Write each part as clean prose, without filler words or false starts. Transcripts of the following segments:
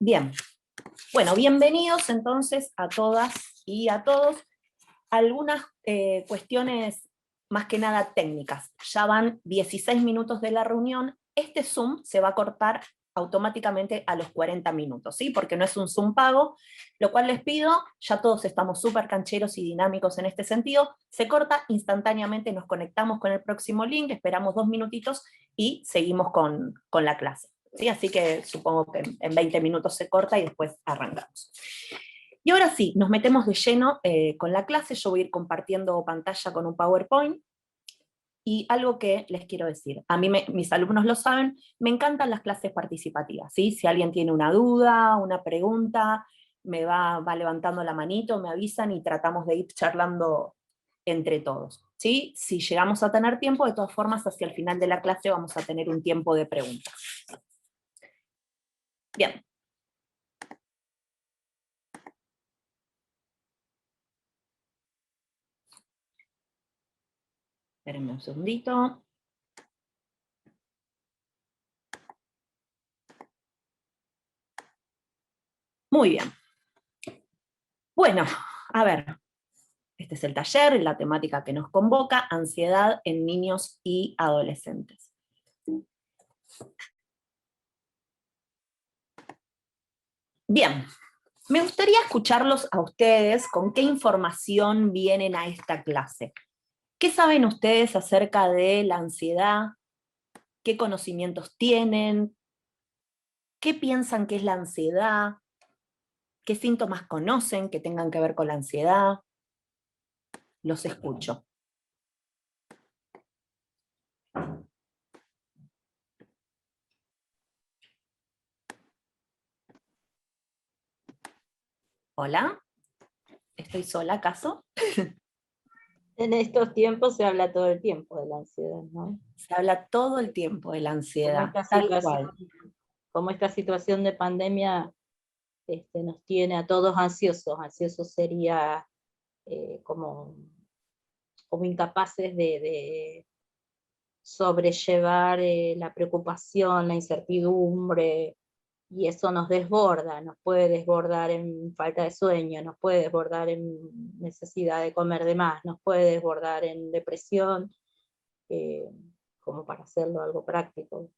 Bien, bueno, bienvenidos entonces a todas y a todos. Algunas cuestiones más que nada técnicas. Ya van 16 minutos de la reunión. Este Zoom se va a cortar automáticamente a los 40 minutos, ¿sí? Porque no es un Zoom pago, lo cual les pido, ya todos estamos súper cancheros y dinámicos en este sentido, se corta instantáneamente, nos conectamos con el próximo link, esperamos 2 minutitos y seguimos con la clase. ¿Sí? Así que supongo que en 20 minutos se corta y después arrancamos. Y ahora sí, nos metemos de lleno con la clase. Yo voy a ir compartiendo pantalla con un PowerPoint. Y algo que les quiero decir, a mí mis alumnos lo saben, me encantan las clases participativas, ¿sí? Si alguien tiene una duda, una pregunta, me va levantando la manito, me avisan y tratamos de ir charlando entre todos, ¿sí? Si llegamos a tener tiempo, de todas formas, hacia el final de la clase vamos a tener un tiempo de preguntas. Bien. Espérenme un segundito. Muy bien. Bueno, a ver, este es el taller, la temática que nos convoca, ansiedad en niños y adolescentes. Bien, me gustaría escucharlos a ustedes, con qué información vienen a esta clase. ¿Qué saben ustedes acerca de la ansiedad? ¿Qué conocimientos tienen? ¿Qué piensan que es la ansiedad? ¿Qué síntomas conocen que tengan que ver con la ansiedad? Los escucho. ¿Hola? ¿Estoy sola acaso? En estos tiempos se habla todo el tiempo de la ansiedad, ¿no? Se habla todo el tiempo de la ansiedad, tal cual. Como esta situación de pandemia nos tiene a todos ansiosos. Ansiosos sería como incapaces de sobrellevar la preocupación, la incertidumbre, y eso nos desborda, nos puede desbordar en falta de sueño, nos puede desbordar en necesidad de comer de más, nos puede desbordar en depresión, como para hacerlo algo práctico.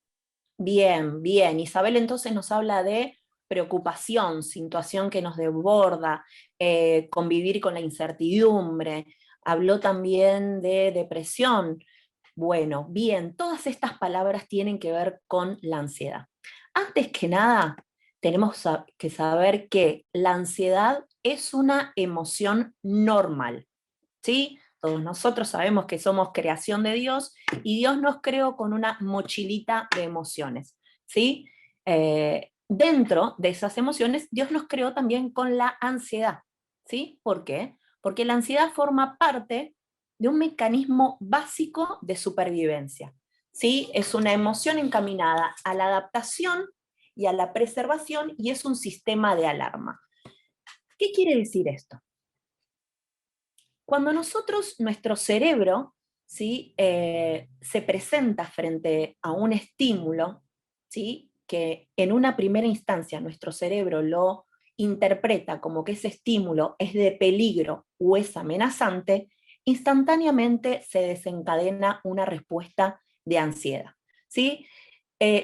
Bien, bien. Isabel entonces nos habla de preocupación, situación que nos desborda, convivir con la incertidumbre. Habló también de depresión. Bueno, bien, todas estas palabras tienen que ver con la ansiedad. Antes que nada, tenemos que saber que la ansiedad es una emoción normal, ¿sí? Todos nosotros sabemos que somos creación de Dios y Dios nos creó con una mochilita de emociones, ¿sí? Dentro de esas emociones, Dios nos creó también con la ansiedad, ¿sí? ¿Por qué? Porque la ansiedad forma parte de un mecanismo básico de supervivencia, ¿sí? Es una emoción encaminada a la adaptación y a la preservación y es un sistema de alarma. ¿Qué quiere decir esto? Cuando nuestro cerebro, ¿sí? Se presenta frente a un estímulo, ¿sí? Que en una primera instancia nuestro cerebro lo interpreta como que ese estímulo es de peligro o es amenazante, instantáneamente se desencadena una respuesta de ansiedad, ¿sí?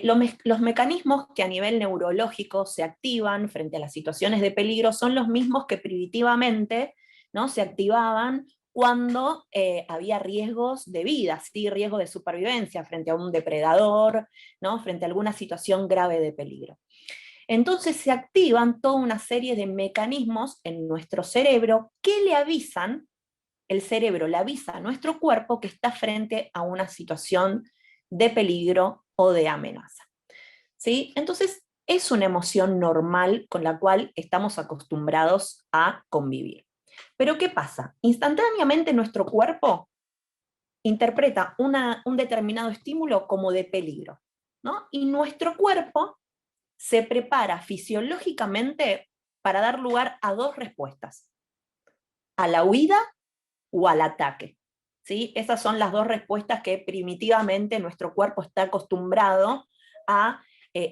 Los mecanismos que a nivel neurológico se activan frente a las situaciones de peligro son los mismos que primitivamente, ¿no? Se activaban cuando había riesgos de vida, ¿sí? Riesgo de supervivencia frente a un depredador, ¿no? Frente a alguna situación grave de peligro. Entonces se activan toda una serie de mecanismos en nuestro cerebro que le avisan, el cerebro le avisa a nuestro cuerpo que está frente a una situación de peligro o de amenaza, ¿sí? Entonces es una emoción normal con la cual estamos acostumbrados a convivir. Pero ¿qué pasa? Instantáneamente nuestro cuerpo interpreta un determinado estímulo como de peligro, ¿no? Y nuestro cuerpo se prepara fisiológicamente para dar lugar a dos respuestas: a la huida o al ataque, ¿sí? Esas son las dos respuestas que primitivamente nuestro cuerpo está acostumbrado a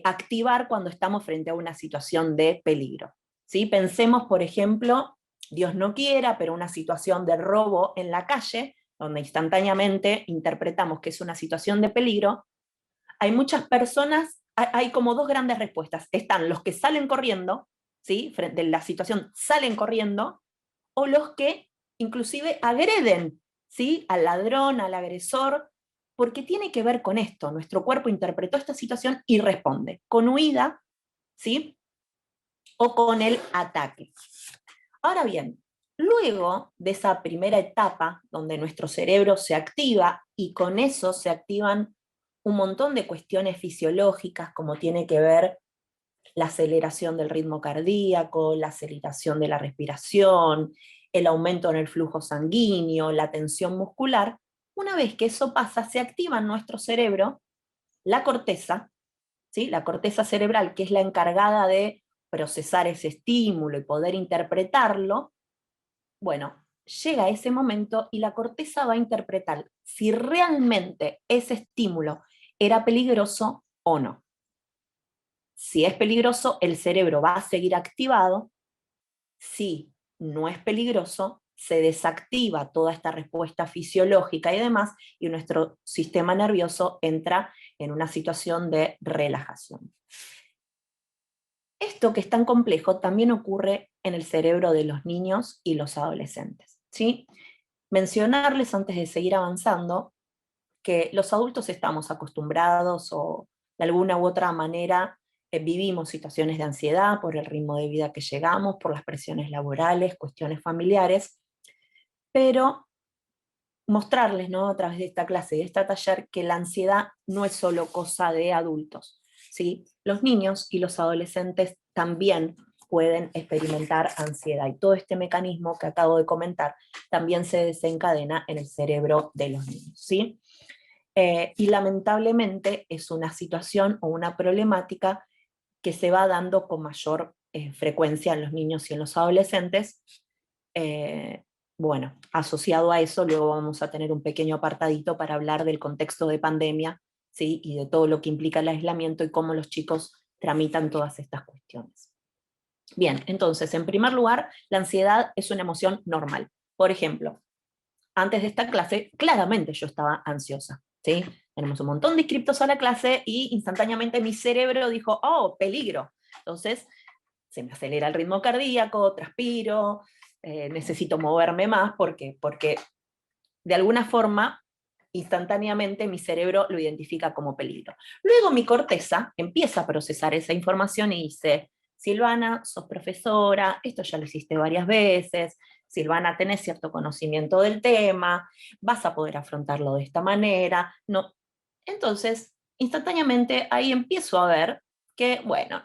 activar cuando estamos frente a una situación de peligro. ¿Sí? Pensemos, por ejemplo, Dios no quiera, pero una situación de robo en la calle, donde instantáneamente interpretamos que es una situación de peligro. Hay muchas personas, hay como dos grandes respuestas. Están los que salen corriendo, ¿sí? Frente a la situación salen corriendo, o los que inclusive agreden, ¿sí? Al ladrón, al agresor, porque tiene que ver con esto. Nuestro cuerpo interpretó esta situación y responde con huida, ¿sí? O con el ataque. Ahora bien, luego de esa primera etapa donde nuestro cerebro se activa y con eso se activan un montón de cuestiones fisiológicas como tiene que ver la aceleración del ritmo cardíaco, la aceleración de la respiración, el aumento en el flujo sanguíneo, la tensión muscular. Una vez que eso pasa, se activa en nuestro cerebro la corteza, ¿sí? La corteza cerebral, que es la encargada de procesar ese estímulo y poder interpretarlo. Bueno, llega ese momento y la corteza va a interpretar si realmente ese estímulo era peligroso o no. Si es peligroso, el cerebro va a seguir activado. Si no es peligroso, se desactiva toda esta respuesta fisiológica y demás, y nuestro sistema nervioso entra en una situación de relajación. Esto que es tan complejo también ocurre en el cerebro de los niños y los adolescentes, ¿sí? Mencionarles antes de seguir avanzando que los adultos estamos acostumbrados o de alguna u otra manera vivimos situaciones de ansiedad por el ritmo de vida que llegamos, por las presiones laborales, cuestiones familiares, pero mostrarles, ¿no? A través de esta clase, de este taller, que la ansiedad no es solo cosa de adultos, ¿sí? Los niños y los adolescentes también pueden experimentar ansiedad, y todo este mecanismo que acabo de comentar también se desencadena en el cerebro de los niños, ¿sí? Y lamentablemente es una situación o una problemática que se va dando con mayor frecuencia en los niños y en los adolescentes. Bueno, asociado a eso, luego vamos a tener un pequeño apartadito para hablar del contexto de pandemia, ¿sí? Y de todo lo que implica el aislamiento y cómo los chicos tramitan todas estas cuestiones. Bien, entonces, en primer lugar, la ansiedad es una emoción normal. Por ejemplo, antes de esta clase, claramente yo estaba ansiosa, ¿sí? Tenemos un montón de inscriptos a la clase y instantáneamente mi cerebro dijo, oh, peligro. Entonces, se me acelera el ritmo cardíaco, transpiro, necesito moverme más, porque de alguna forma, instantáneamente mi cerebro lo identifica como peligro. Luego mi corteza empieza a procesar esa información y dice, Silvana, sos profesora, esto ya lo hiciste varias veces, Silvana, tenés cierto conocimiento del tema, vas a poder afrontarlo de esta manera. No. Entonces, instantáneamente ahí empiezo a ver que, bueno,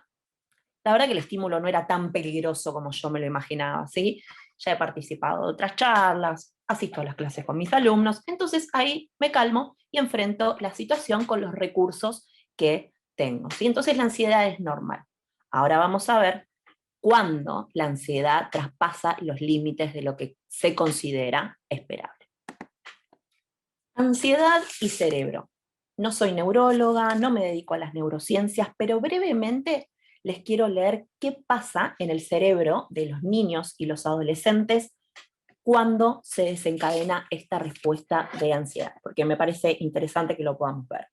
la verdad que el estímulo no era tan peligroso como yo me lo imaginaba, ¿sí? Ya he participado de otras charlas, asisto a las clases con mis alumnos, entonces ahí me calmo y enfrento la situación con los recursos que tengo, ¿sí? Entonces la ansiedad es normal. Ahora vamos a ver cuándo la ansiedad traspasa los límites de lo que se considera esperable. Ansiedad y cerebro. No soy neuróloga, no me dedico a las neurociencias, pero brevemente les quiero leer qué pasa en el cerebro de los niños y los adolescentes cuando se desencadena esta respuesta de ansiedad, porque me parece interesante que lo podamos ver.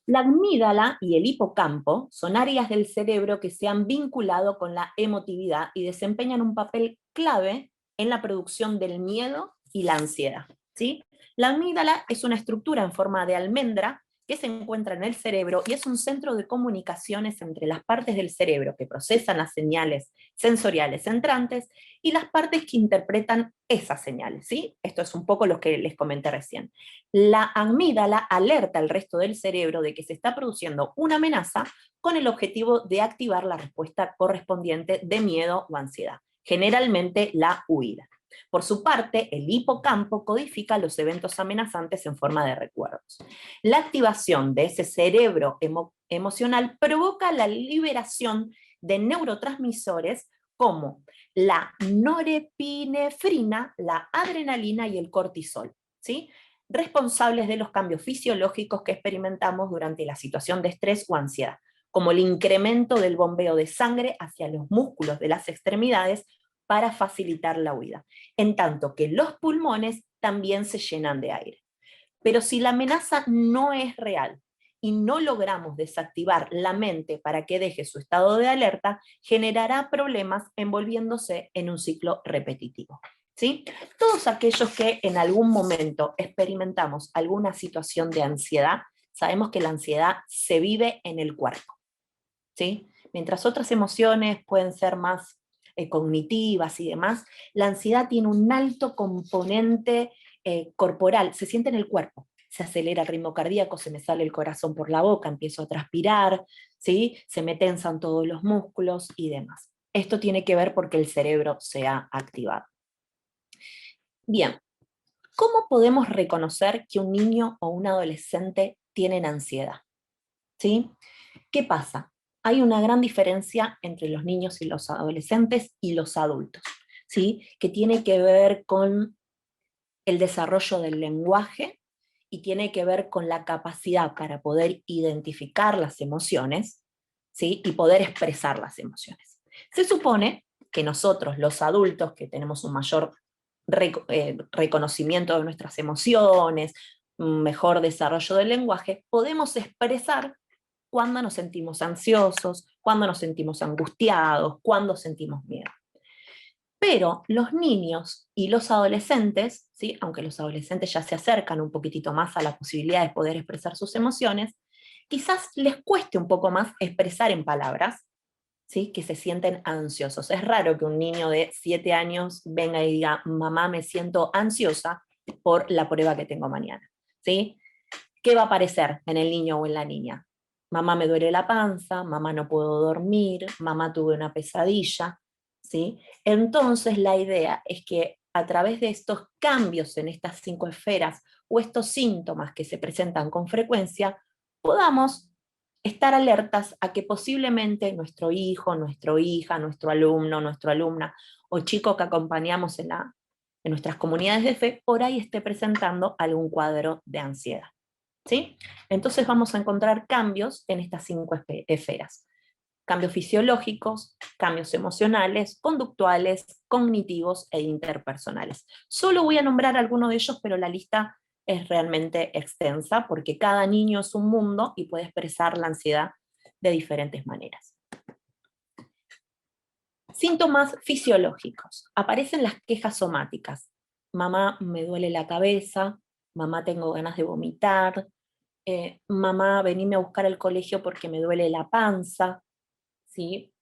La amígdala y el hipocampo son áreas del cerebro que se han vinculado con la emotividad y desempeñan un papel clave en la producción del miedo y la ansiedad, ¿sí? La amígdala es una estructura en forma de almendra que se encuentra en el cerebro y es un centro de comunicaciones entre las partes del cerebro que procesan las señales sensoriales entrantes y las partes que interpretan esas señales, ¿sí? Esto es un poco lo que les comenté recién. La amígdala alerta al resto del cerebro de que se está produciendo una amenaza con el objetivo de activar la respuesta correspondiente de miedo o ansiedad, generalmente la huida. Por su parte, el hipocampo codifica los eventos amenazantes en forma de recuerdos. La activación de ese cerebro emocional provoca la liberación de neurotransmisores como la norepinefrina, la adrenalina y el cortisol, ¿sí? responsables de los cambios fisiológicos que experimentamos durante la situación de estrés o ansiedad, como el incremento del bombeo de sangre hacia los músculos de las extremidades para facilitar la huida, en tanto que los pulmones también se llenan de aire. Pero si la amenaza no es real y no logramos desactivar la mente para que deje su estado de alerta, generará problemas envolviéndose en un ciclo repetitivo. ¿Sí? Todos aquellos que en algún momento experimentamos alguna situación de ansiedad, sabemos que la ansiedad se vive en el cuerpo. ¿Sí? Mientras otras emociones pueden ser más cognitivas y demás, la ansiedad tiene un alto componente corporal, se siente en el cuerpo. Se acelera el ritmo cardíaco, se me sale el corazón por la boca, empiezo a transpirar, ¿sí? Se me tensan todos los músculos y demás. Esto tiene que ver porque el cerebro se ha activado. Bien, ¿cómo podemos reconocer que un niño o un adolescente tienen ansiedad? ¿Sí? ¿Qué pasa? Hay una gran diferencia entre los niños y los adolescentes y los adultos, ¿sí? Que tiene que ver con el desarrollo del lenguaje y tiene que ver con la capacidad para poder identificar las emociones, ¿sí? Y poder expresar las emociones. Se supone que nosotros, los adultos, que tenemos un mayor reconocimiento de nuestras emociones, un mejor desarrollo del lenguaje, podemos expresar cuando nos sentimos ansiosos, cuando nos sentimos angustiados, cuando sentimos miedo. Pero los niños y los adolescentes, ¿sí? Aunque los adolescentes ya se acercan un poquitito más a la posibilidad de poder expresar sus emociones, quizás les cueste un poco más expresar en palabras, ¿sí? Que se sienten ansiosos. Es raro que un niño de 7 años venga y diga, mamá, me siento ansiosa por la prueba que tengo mañana, ¿sí? ¿Qué va a aparecer en el niño o en la niña? Mamá, me duele la panza, mamá, no puedo dormir, mamá, tuve una pesadilla, ¿sí? Entonces la idea es que a través de estos cambios en estas 5 esferas o estos síntomas que se presentan con frecuencia, podamos estar alertas a que posiblemente nuestro hijo, nuestra hija, nuestro alumno, nuestra alumna o chico que acompañamos en nuestras comunidades de fe, por ahí esté presentando algún cuadro de ansiedad. ¿Sí? Entonces vamos a encontrar cambios en estas 5 esferas. Cambios fisiológicos, cambios emocionales, conductuales, cognitivos e interpersonales. Solo voy a nombrar algunos de ellos, pero la lista es realmente extensa porque cada niño es un mundo y puede expresar la ansiedad de diferentes maneras. Síntomas fisiológicos. Aparecen las quejas somáticas. Mamá, me duele la cabeza, mamá, tengo ganas de vomitar, mamá, venime a buscar al colegio porque me duele la panza, ¿sí?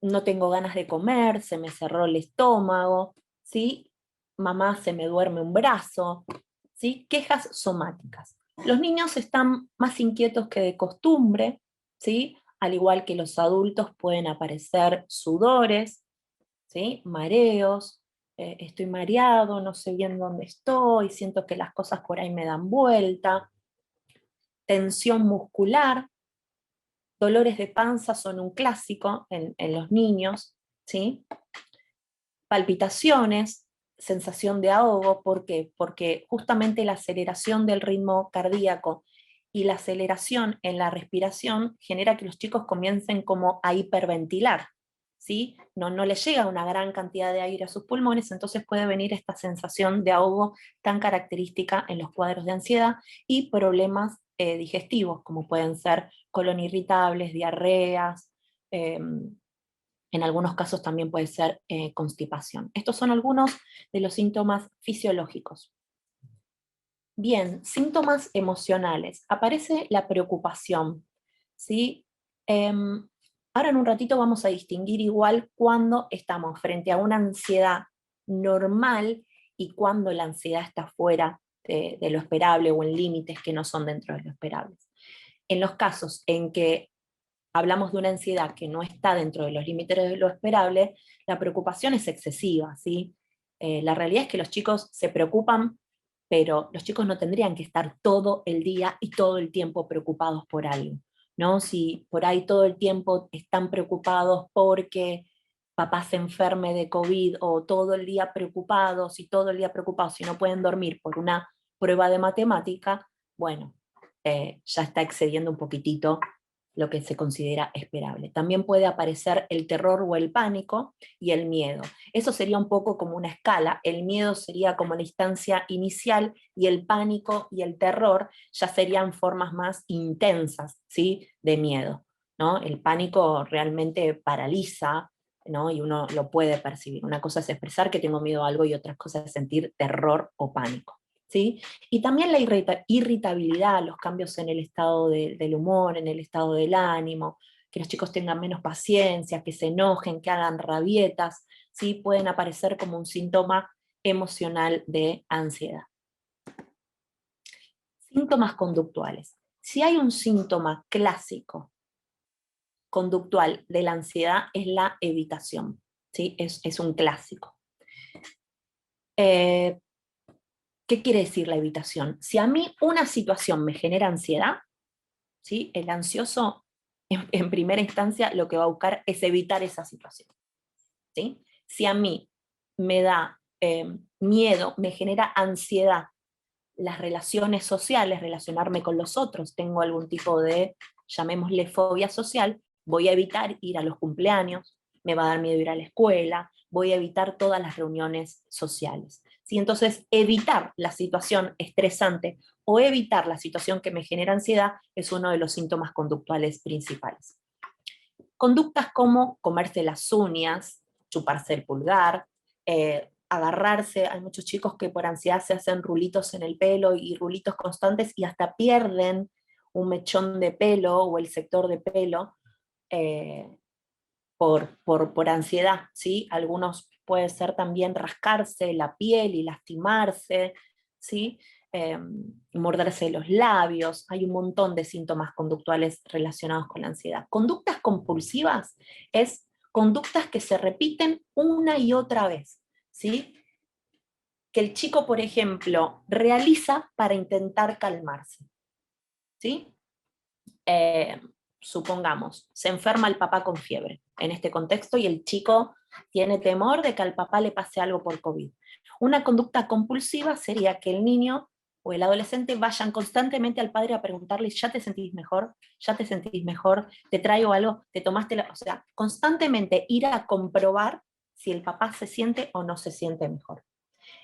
No tengo ganas de comer, se me cerró el estómago, ¿sí? Mamá, se me duerme un brazo, ¿sí? Quejas somáticas. Los niños están más inquietos que de costumbre, ¿sí? Al igual que los adultos pueden aparecer sudores, ¿sí? Mareos, estoy mareado, no sé bien dónde estoy, siento que las cosas por ahí me dan vuelta, tensión muscular, dolores de panza son un clásico en los niños, ¿sí? Palpitaciones, sensación de ahogo, ¿por qué? Porque justamente la aceleración del ritmo cardíaco y la aceleración en la respiración genera que los chicos comiencen como a hiperventilar, ¿sí? No les llega una gran cantidad de aire a sus pulmones, entonces puede venir esta sensación de ahogo tan característica en los cuadros de ansiedad y problemas digestivos, como pueden ser colon irritables, diarreas, en algunos casos también puede ser constipación. Estos son algunos de los síntomas fisiológicos. Bien, síntomas emocionales. Aparece la preocupación, ¿sí? Ahora en un ratito vamos a distinguir igual cuando estamos frente a una ansiedad normal y cuando la ansiedad está fuera de lo esperable o en límites que no son dentro de lo esperable. En los casos en que hablamos de una ansiedad que no está dentro de los límites de lo esperable, la preocupación es excesiva, ¿sí? La realidad es que los chicos se preocupan, pero los chicos no tendrían que estar todo el día y todo el tiempo preocupados por algo, ¿no? Si por ahí todo el tiempo están preocupados porque papá se enferme de COVID o todo el día preocupados y todo el día preocupados y no pueden dormir por una prueba de matemática, bueno, ya está excediendo un poquitito lo que se considera esperable. También puede aparecer el terror o el pánico y el miedo. Eso sería un poco como una escala. El miedo sería como la instancia inicial y el pánico y el terror ya serían formas más intensas, ¿sí?, de miedo, ¿no? El pánico realmente paraliza, ¿no? Y uno lo puede percibir. Una cosa es expresar que tengo miedo a algo y otra cosa es sentir terror o pánico, ¿sí? Y también la irritabilidad, los cambios en el estado del humor, en el estado del ánimo, que los chicos tengan menos paciencia, que se enojen, que hagan rabietas, ¿sí? Pueden aparecer como un síntoma emocional de ansiedad. Síntomas conductuales. Si hay un síntoma clásico conductual de la ansiedad, es la evitación, ¿sí? Es un clásico. ¿Qué quiere decir la evitación? Si a mí una situación me genera ansiedad, ¿sí?, el ansioso en primera instancia lo que va a buscar es evitar esa situación, ¿sí? Si a mí me da miedo, me genera ansiedad las relaciones sociales, relacionarme con los otros, tengo algún tipo de, llamémosle, fobia social, voy a evitar ir a los cumpleaños, me va a dar miedo ir a la escuela, voy a evitar todas las reuniones sociales. ¿Sí? Entonces, evitar la situación estresante o evitar la situación que me genera ansiedad es uno de los síntomas conductuales principales. Conductas como comerse las uñas, chuparse el pulgar, agarrarse, hay muchos chicos que por ansiedad se hacen rulitos en el pelo y rulitos constantes y hasta pierden un mechón de pelo o el sector de pelo por ansiedad, ¿sí? Algunos puede ser también rascarse la piel y lastimarse, ¿sí? Morderse los labios, hay un montón de síntomas conductuales relacionados con la ansiedad. Conductas compulsivas es conductas que se repiten una y otra vez, ¿sí? Que el chico, por ejemplo, realiza para intentar calmarse, ¿sí? Supongamos, se enferma el papá con fiebre en este contexto y el chico tiene temor de que al papá le pase algo por COVID. Una conducta compulsiva sería que el niño o el adolescente vayan constantemente al padre a preguntarle, ¿ya te sentís mejor? ¿Ya te sentís mejor? ¿Te traigo algo? ¿Te tomaste la...? O sea, constantemente ir a comprobar si el papá se siente o no se siente mejor.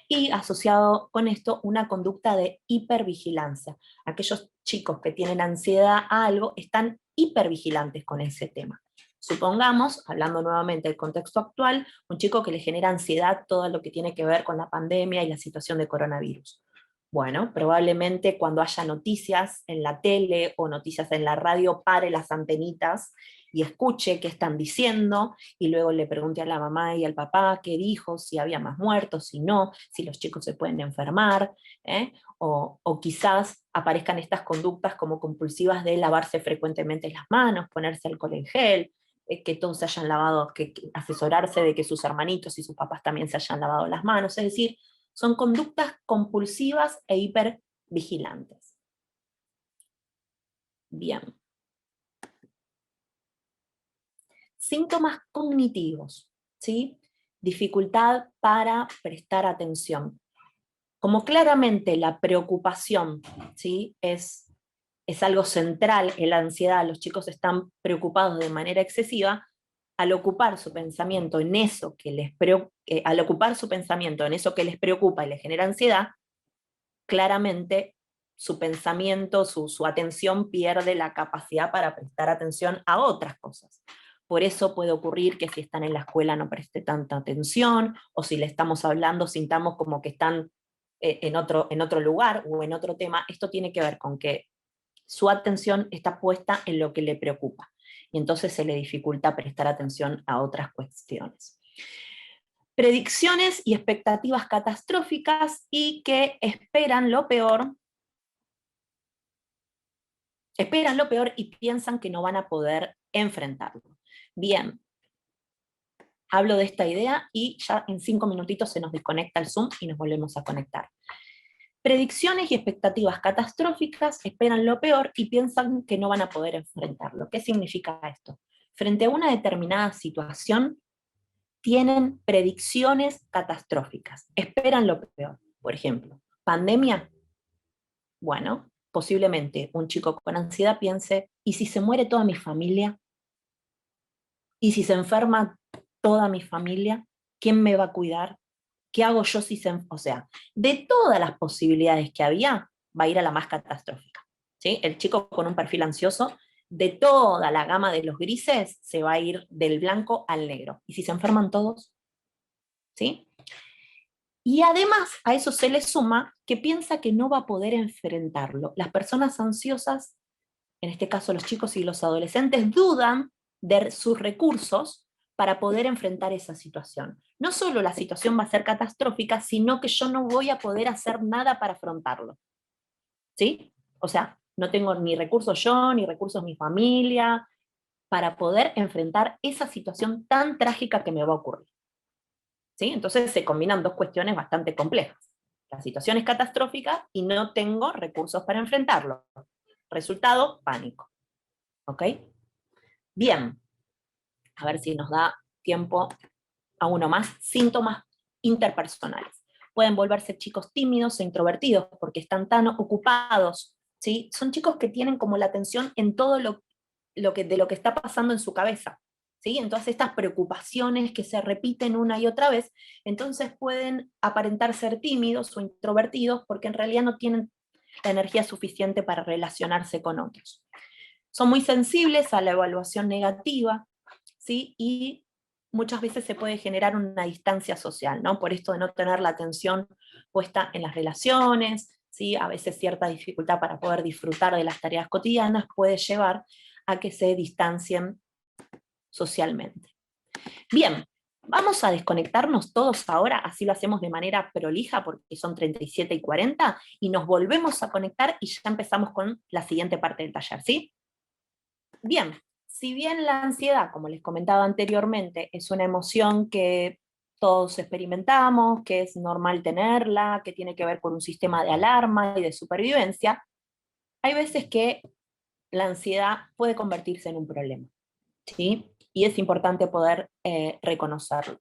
Y asociado con esto, una conducta de hipervigilancia. Aquellos chicos que tienen ansiedad a algo están hipervigilantes con ese tema. Supongamos, hablando nuevamente del contexto actual, un chico que le genera ansiedad todo lo que tiene que ver con la pandemia y la situación de coronavirus. Bueno, probablemente cuando haya noticias en la tele o noticias en la radio, pare las antenitas y escuche qué están diciendo, y luego le pregunte a la mamá y al papá qué dijo, si había más muertos, si no, si los chicos se pueden enfermar, o quizás aparezcan estas conductas como compulsivas de lavarse frecuentemente las manos, ponerse alcohol en gel, que todos se hayan lavado, que asesorarse de que sus hermanitos y sus papás también se hayan lavado las manos, es decir, son conductas compulsivas e hipervigilantes. Bien. Síntomas cognitivos, ¿sí? Dificultad para prestar atención. Como claramente la preocupación, ¿sí?, es algo central en la ansiedad, los chicos están preocupados de manera excesiva, al ocupar su pensamiento en eso que les al ocupar su pensamiento en eso que les preocupa y les genera ansiedad, claramente su pensamiento, su atención pierde la capacidad para prestar atención a otras cosas. Por eso puede ocurrir que si están en la escuela no preste tanta atención, o si le estamos hablando sintamos como que están en otro lugar o en otro tema. Esto tiene que ver con que su atención está puesta en lo que le preocupa, y entonces se le dificulta prestar atención a otras cuestiones. Predicciones y expectativas catastróficas y que esperan lo peor y piensan que no van a poder enfrentarlo. Bien, hablo de esta idea y ya en 5 minutitos se nos desconecta el Zoom y nos volvemos a conectar. Predicciones y expectativas catastróficas esperan lo peor y piensan que no van a poder enfrentarlo. ¿Qué significa esto? Frente a una determinada situación, tienen predicciones catastróficas, esperan lo peor. Por ejemplo, pandemia, Bueno, posiblemente un chico con ansiedad piense, ¿y si se muere toda mi familia? ¿Y si se enferma toda mi familia? ¿Quién me va a cuidar? ¿Qué hago yo si o sea, de todas las posibilidades que había, va a ir a la más catastrófica, ¿sí? El chico con un perfil ansioso, de toda la gama de los grises, se va a ir del blanco al negro. ¿Y si se enferman todos? ¿Sí? Y además a eso se le suma que piensa que no va a poder enfrentarlo. Las personas ansiosas, en este caso los chicos y los adolescentes, dudan de sus recursos para poder enfrentar esa situación. No solo la situación va a ser catastrófica, sino que yo no voy a poder hacer nada para afrontarlo. ¿Sí? O sea, no tengo ni recursos yo, ni recursos mi familia, para poder enfrentar esa situación tan trágica que me va a ocurrir. ¿Sí? Entonces se combinan dos cuestiones bastante complejas. La situación es catastrófica y no tengo recursos para enfrentarlo. Resultado, pánico. ¿Ok? Bien, a ver si nos da tiempo a uno más. Síntomas interpersonales. Pueden volverse chicos tímidos e introvertidos porque están tan ocupados, ¿sí? Son chicos que tienen como la atención en todo de lo que está pasando en su cabeza, ¿sí? En todas estas preocupaciones que se repiten una y otra vez, entonces pueden aparentar ser tímidos o introvertidos porque en realidad no tienen la energía suficiente para relacionarse con otros. Son muy sensibles a la evaluación negativa, ¿sí? Y muchas veces se puede generar una distancia social, ¿no? Por esto de no tener la atención puesta en las relaciones, ¿sí? A veces cierta dificultad para poder disfrutar de las tareas cotidianas puede llevar a que se distancien socialmente. Bien, vamos a desconectarnos todos ahora, así lo hacemos de manera prolija porque son 37 y 40, y nos volvemos a conectar y ya empezamos con la siguiente parte del taller, ¿sí? Bien, si bien la ansiedad, como les comentaba anteriormente, es una emoción que todos experimentamos, que es normal tenerla, que tiene que ver con un sistema de alarma y de supervivencia, hay veces que la ansiedad puede convertirse en un problema, ¿sí? Y es importante poder reconocerlo.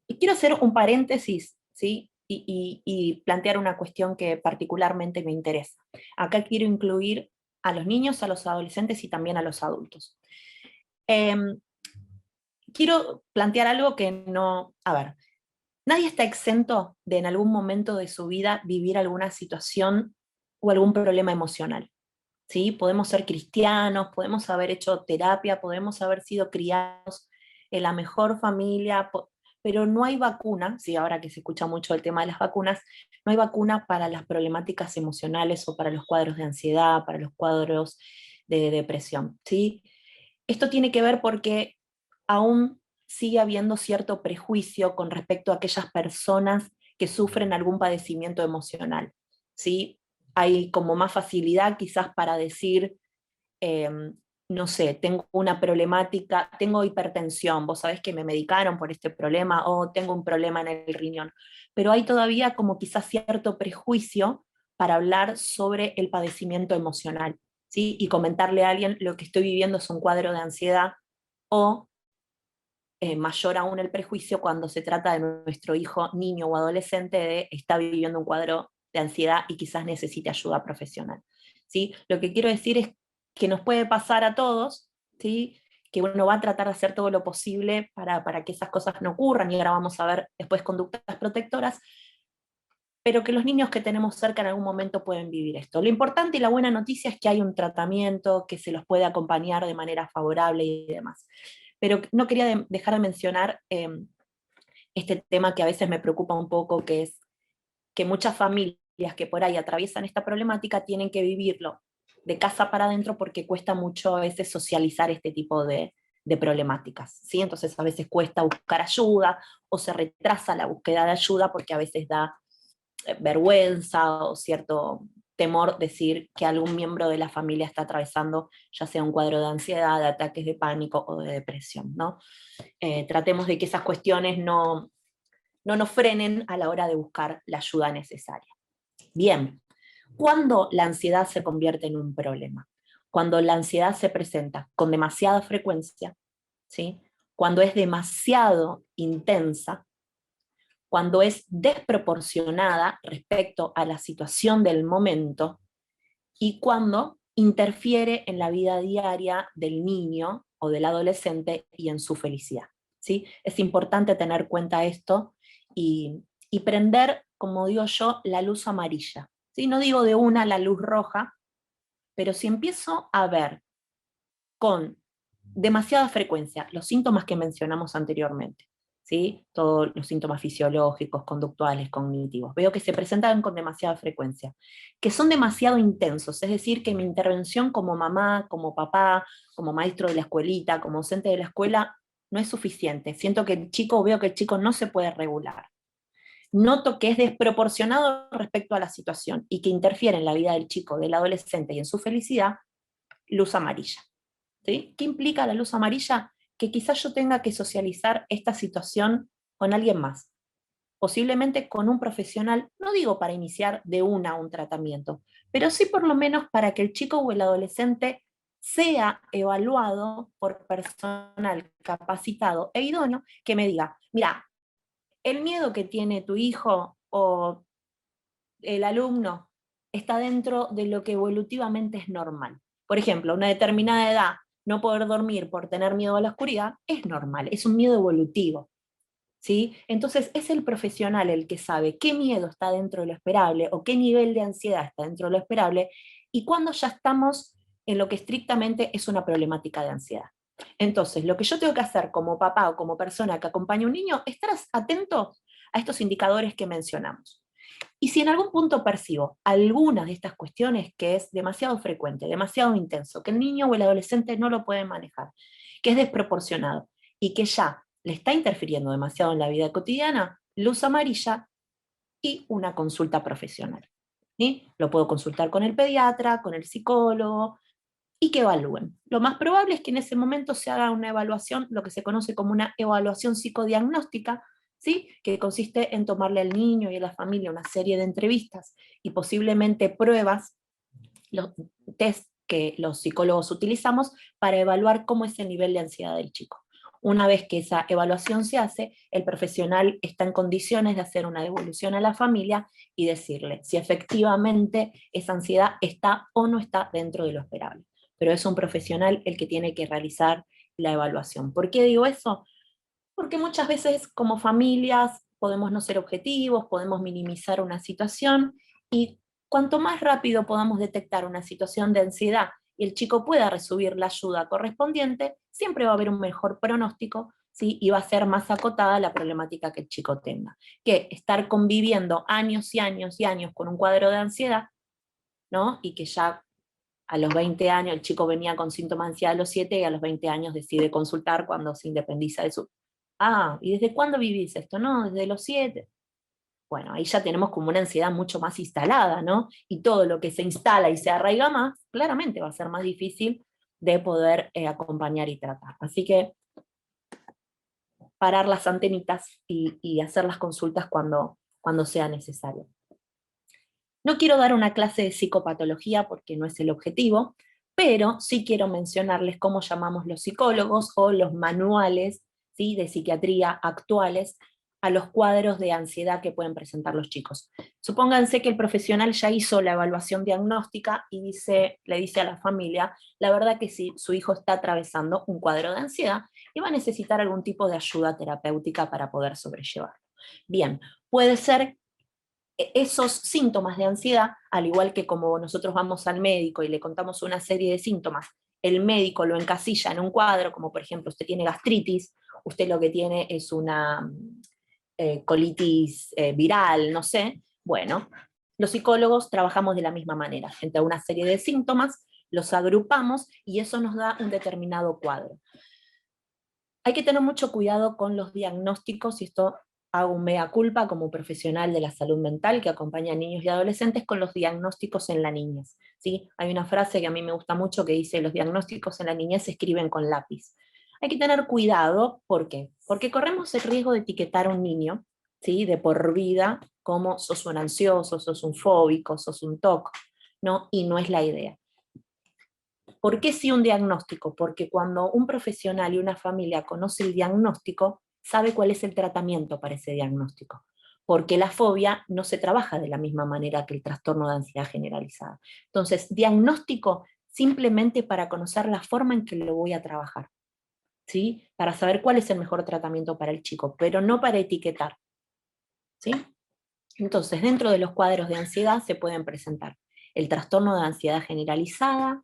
Y quiero hacer un paréntesis, ¿sí? Y plantear una cuestión que particularmente me interesa. Acá quiero incluir a los niños, a los adolescentes y también a los adultos. Quiero plantear algo que no, a ver, nadie está exento de en algún momento de su vida vivir alguna situación o algún problema emocional. ¿Sí? Podemos ser cristianos, podemos haber hecho terapia, podemos haber sido criados en la mejor familia, pero no hay vacuna, ¿sí? Ahora que se escucha mucho el tema de las vacunas, no hay vacuna para las problemáticas emocionales o para los cuadros de ansiedad, para los cuadros de depresión. ¿Sí? Esto tiene que ver porque aún sigue habiendo cierto prejuicio con respecto a aquellas personas que sufren algún padecimiento emocional. ¿Sí? Hay como más facilidad quizás para decir, eh, no sé, tengo una problemática, tengo hipertensión, vos sabés que me medicaron por este problema, o tengo un problema en el riñón, pero hay todavía como quizás cierto prejuicio para hablar sobre el padecimiento emocional, ¿sí? Y comentarle a alguien lo que estoy viviendo es un cuadro de ansiedad, o mayor aún el prejuicio cuando se trata de nuestro hijo, niño o adolescente, de está viviendo un cuadro de ansiedad y quizás necesite ayuda profesional. ¿Sí? Lo que quiero decir es que nos puede pasar a todos, ¿sí? Que uno va a tratar de hacer todo lo posible para que esas cosas no ocurran, y ahora vamos a ver después conductas protectoras, pero que los niños que tenemos cerca en algún momento pueden vivir esto. Lo importante y la buena noticia es que hay un tratamiento que se los puede acompañar de manera favorable y demás. Pero no quería dejar de mencionar este tema que a veces me preocupa un poco, que es que muchas familias que por ahí atraviesan esta problemática tienen que vivirlo de casa para adentro porque cuesta mucho a veces socializar este tipo de problemáticas, ¿sí? Entonces a veces cuesta buscar ayuda o se retrasa la búsqueda de ayuda porque a veces da vergüenza o cierto temor decir que algún miembro de la familia está atravesando ya sea un cuadro de ansiedad, de ataques de pánico o de depresión, ¿no? Tratemos de que esas cuestiones no nos frenen a la hora de buscar la ayuda necesaria. Bien, ¿cuándo la ansiedad se convierte en un problema? Cuando la ansiedad se presenta con demasiada frecuencia, ¿sí? Cuando es demasiado intensa, cuando es desproporcionada respecto a la situación del momento y cuando interfiere en la vida diaria del niño o del adolescente y en su felicidad. ¿Sí? Es importante tener en cuenta esto y prender, como digo yo, la luz amarilla. ¿Sí? No digo de una la luz roja, pero si empiezo a ver con demasiada frecuencia los síntomas que mencionamos anteriormente, ¿sí? Todos los síntomas fisiológicos, conductuales, cognitivos, veo que se presentan con demasiada frecuencia, que son demasiado intensos, es decir, que mi intervención como mamá, como papá, como maestro de la escuelita, como docente de la escuela, no es suficiente. Siento que veo que el chico no se puede regular. Noto que es desproporcionado respecto a la situación y que interfiere en la vida del chico, del adolescente y en su felicidad, luz amarilla. ¿Sí? ¿Qué implica la luz amarilla? Que quizás yo tenga que socializar esta situación con alguien más, posiblemente con un profesional, no digo para iniciar de una un tratamiento, pero sí por lo menos para que el chico o el adolescente sea evaluado por personal capacitado e idóneo que me diga, mira, el miedo que tiene tu hijo o el alumno está dentro de lo que evolutivamente es normal. Por ejemplo, a una determinada edad, no poder dormir por tener miedo a la oscuridad es normal, es un miedo evolutivo. ¿Sí? Entonces es el profesional el que sabe qué miedo está dentro de lo esperable o qué nivel de ansiedad está dentro de lo esperable y cuando ya estamos en lo que estrictamente es una problemática de ansiedad. Entonces, lo que yo tengo que hacer como papá o como persona que acompaña a un niño es estar atento a estos indicadores que mencionamos. Y si en algún punto percibo alguna de estas cuestiones que es demasiado frecuente, demasiado intenso, que el niño o el adolescente no lo puede manejar, que es desproporcionado y que ya le está interfiriendo demasiado en la vida cotidiana, luz amarilla y una consulta profesional. ¿Sí? Lo puedo consultar con el pediatra, con el psicólogo y que evalúen. Lo más probable es que en ese momento se haga una evaluación, lo que se conoce como una evaluación psicodiagnóstica, ¿sí? Que consiste en tomarle al niño y a la familia una serie de entrevistas y posiblemente pruebas, los test que los psicólogos utilizamos para evaluar cómo es el nivel de ansiedad del chico. Una vez que esa evaluación se hace, el profesional está en condiciones de hacer una devolución a la familia y decirle si efectivamente esa ansiedad está o no está dentro de lo esperable. Pero es un profesional el que tiene que realizar la evaluación. ¿Por qué digo eso? Porque muchas veces como familias podemos no ser objetivos, podemos minimizar una situación y cuanto más rápido podamos detectar una situación de ansiedad y el chico pueda recibir la ayuda correspondiente, siempre va a haber un mejor pronóstico, ¿sí? Y va a ser más acotada la problemática que el chico tenga. Que estar conviviendo años y años y años con un cuadro de ansiedad, ¿no? Y que ya a los 20 años el chico venía con síntomas de ansiedad a los 7 y a los 20 años decide consultar cuando se independiza de su... Ah, ¿y desde cuándo vivís esto? No, desde los 7. Bueno, ahí ya tenemos como una ansiedad mucho más instalada, ¿no? Y todo lo que se instala y se arraiga más, claramente va a ser más difícil de poder acompañar y tratar. Así que parar las antenitas y hacer las consultas cuando sea necesario. No quiero dar una clase de psicopatología porque no es el objetivo, pero sí quiero mencionarles cómo llamamos los psicólogos o los manuales, ¿sí?, de psiquiatría actuales a los cuadros de ansiedad que pueden presentar los chicos. Supónganse que el profesional ya hizo la evaluación diagnóstica y le dice a la familia, la verdad que sí, su hijo está atravesando un cuadro de ansiedad y va a necesitar algún tipo de ayuda terapéutica para poder sobrellevarlo. Bien, puede ser esos síntomas de ansiedad, al igual que como nosotros vamos al médico y le contamos una serie de síntomas, el médico lo encasilla en un cuadro, como por ejemplo usted tiene gastritis, usted lo que tiene es una colitis viral, no sé, bueno, los psicólogos trabajamos de la misma manera, entre una serie de síntomas, los agrupamos y eso nos da un determinado cuadro. Hay que tener mucho cuidado con los diagnósticos, y esto hago un mea culpa como profesional de la salud mental que acompaña a niños y adolescentes con los diagnósticos en la niñez. ¿Sí? Hay una frase que a mí me gusta mucho que dice, los diagnósticos en la niñez se escriben con lápiz. Hay que tener cuidado, ¿por qué? Porque corremos el riesgo de etiquetar a un niño, ¿sí?, de por vida, como sos un ansioso, sos un fóbico, sos un TOC, ¿no? Y no es la idea. ¿Por qué sí un diagnóstico? Porque cuando un profesional y una familia conoce el diagnóstico, sabe cuál es el tratamiento para ese diagnóstico. porque la fobia no se trabaja de la misma manera que el trastorno de ansiedad generalizada. Entonces, diagnóstico simplemente para conocer la forma en que lo voy a trabajar, ¿sí? Para saber cuál es el mejor tratamiento para el chico, pero no para etiquetar, ¿sí? Entonces, dentro de los cuadros de ansiedad se pueden presentar el trastorno de ansiedad generalizada.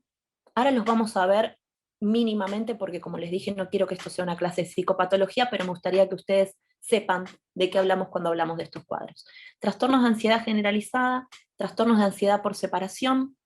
Ahora los vamos a ver mínimamente porque, como les dije, no quiero que esto sea una clase de psicopatología, pero me gustaría que ustedes sepan de qué hablamos cuando hablamos de estos cuadros. Trastornos de ansiedad generalizada, trastornos de ansiedad por separación,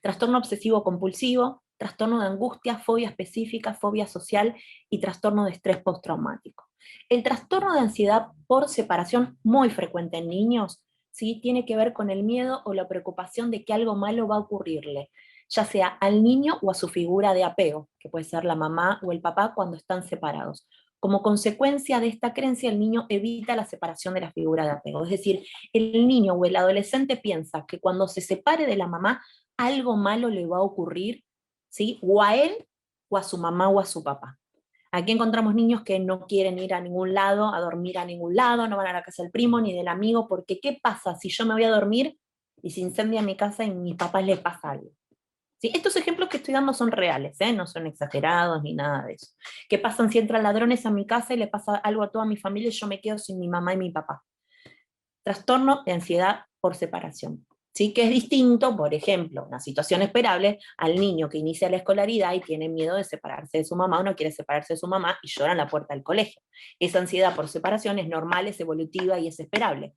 trastorno obsesivo compulsivo, trastorno de angustia, fobia específica, fobia social y trastorno de estrés postraumático. El trastorno de ansiedad por separación, muy frecuente en niños, ¿sí? Tiene que ver con el miedo o la preocupación de que algo malo va a ocurrirle, ya sea al niño o a su figura de apego, que puede ser la mamá o el papá cuando están separados. Como consecuencia de esta creencia, el niño evita la separación de la figura de apego. Es decir, el niño o el adolescente piensa que cuando se separe de la mamá, algo malo le va a ocurrir, ¿sí? O a él, o a su mamá, o a su papá. Aquí encontramos niños que no quieren ir a ningún lado, a dormir a ningún lado, no van a la casa del primo ni del amigo, porque ¿qué pasa si yo me voy a dormir y se incendia mi casa y a mis papás les pasa algo? ¿Sí? Estos ejemplos que estoy dando son reales, ¿eh? No son exagerados ni nada de eso. ¿Qué pasa si entran ladrones a mi casa y le pasa algo a toda mi familia y yo me quedo sin mi mamá y mi papá? Trastorno de ansiedad por separación. ¿Sí? Que es distinto, por ejemplo, una situación esperable al niño que inicia la escolaridad y tiene miedo de separarse de su mamá o no quiere separarse de su mamá y llora en la puerta del colegio. Esa ansiedad por separación es normal, es evolutiva y es esperable.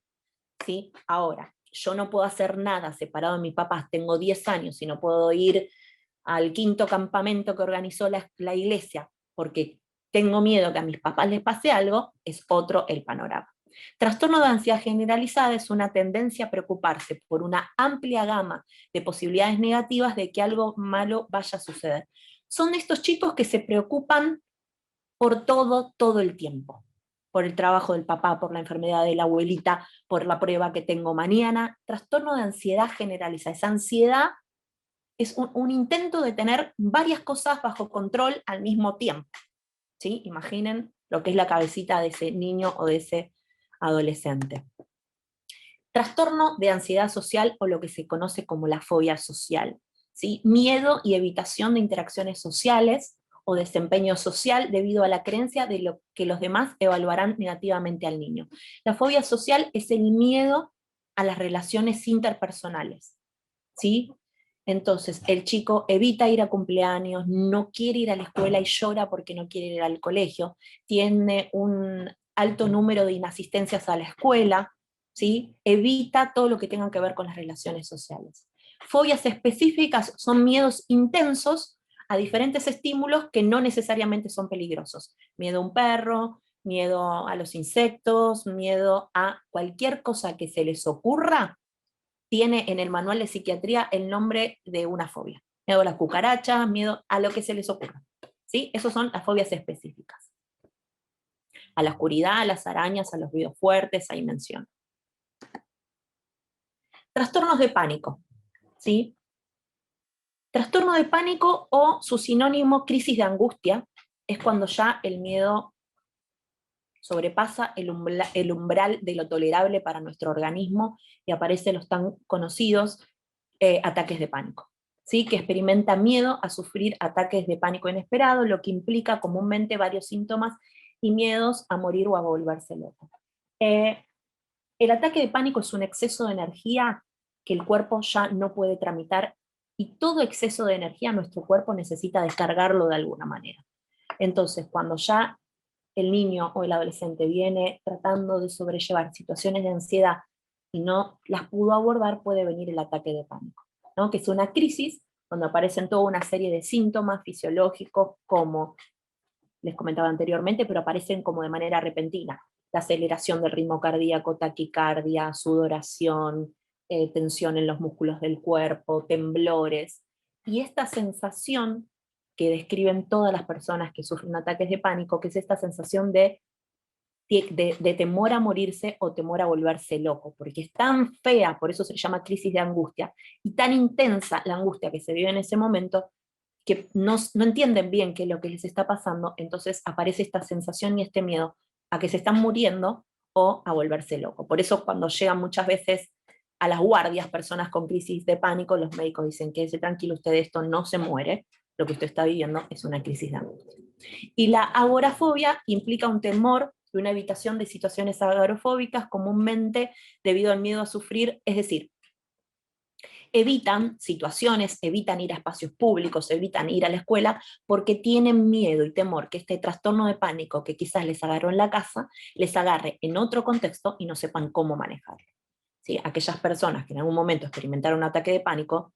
¿Sí? Ahora, yo no puedo hacer nada separado de mis papás, tengo 10 años y no puedo ir al quinto campamento que organizó la iglesia porque tengo miedo que a mis papás les pase algo, es otro el panorama. Trastorno de ansiedad generalizada es una tendencia a preocuparse por una amplia gama de posibilidades negativas de que algo malo vaya a suceder. Son estos chicos que se preocupan por todo el tiempo. Por el trabajo del papá, por la enfermedad de la abuelita, por la prueba que tengo mañana. Trastorno de ansiedad generalizada. Esa ansiedad es un intento de tener varias cosas bajo control al mismo tiempo. ¿Sí? Imaginen lo que es la cabecita de ese niño o de ese adolescente. Trastorno de ansiedad social o lo que se conoce como la fobia social. ¿Sí? Miedo y evitación de interacciones sociales o desempeño social debido a la creencia de lo que los demás evaluarán negativamente al niño. La fobia social es el miedo a las relaciones interpersonales. ¿Sí? Entonces, el chico evita ir a cumpleaños, no quiere ir a la escuela y llora porque no quiere ir al colegio, tiene un alto número de inasistencias a la escuela, ¿sí? Evita todo lo que tenga que ver con las relaciones sociales. Fobias específicas son miedos intensos a diferentes estímulos que no necesariamente son peligrosos. Miedo a un perro, miedo a los insectos, miedo a cualquier cosa que se les ocurra, tiene en el manual de psiquiatría el nombre de una fobia. Miedo a las cucarachas, miedo a lo que se les ocurra. ¿Sí? Esas son las fobias específicas. A la oscuridad, a las arañas, a los ruidos fuertes, ahí menciono. Trastornos de pánico. ¿Sí? Trastorno de pánico o su sinónimo crisis de angustia es cuando ya el miedo sobrepasa el umbral de lo tolerable para nuestro organismo y aparecen los tan conocidos ataques de pánico. ¿Sí? Que experimenta miedo a sufrir ataques de pánico inesperado, lo que implica comúnmente varios síntomas y miedos a morir o a volverse loco. El ataque de pánico es un exceso de energía que el cuerpo ya no puede tramitar y todo exceso de energía nuestro cuerpo necesita descargarlo de alguna manera. Entonces, cuando ya el niño o el adolescente viene tratando de sobrellevar situaciones de ansiedad y no las pudo abordar, puede venir el ataque de pánico, ¿no? Que es una crisis donde aparecen toda una serie de síntomas fisiológicos, como les comentaba anteriormente, pero aparecen como de manera repentina. La aceleración del ritmo cardíaco, taquicardia, sudoración, tensión en los músculos del cuerpo, temblores. Y esta sensación que describen todas las personas que sufren ataques de pánico, que es esta sensación de temor a morirse o temor a volverse loco, porque es tan fea, por eso se llama crisis de angustia, y tan intensa la angustia que se vive en ese momento, que no entienden bien qué es lo que les está pasando, entonces aparece esta sensación y este miedo a que se están muriendo o a volverse loco. Por eso cuando llegan muchas veces a las guardias personas con crisis de pánico, los médicos dicen: quédese tranquilo, usted de esto no se muere, lo que usted está viviendo es una crisis de angustia. Y la agorafobia implica un temor y una evitación de situaciones agorafóbicas comúnmente debido al miedo a sufrir, es decir, evitan situaciones, evitan ir a espacios públicos, evitan ir a la escuela, porque tienen miedo y temor que este trastorno de pánico que quizás les agarró en la casa, les agarre en otro contexto y no sepan cómo manejarlo. ¿Sí? Aquellas personas que en algún momento experimentaron un ataque de pánico,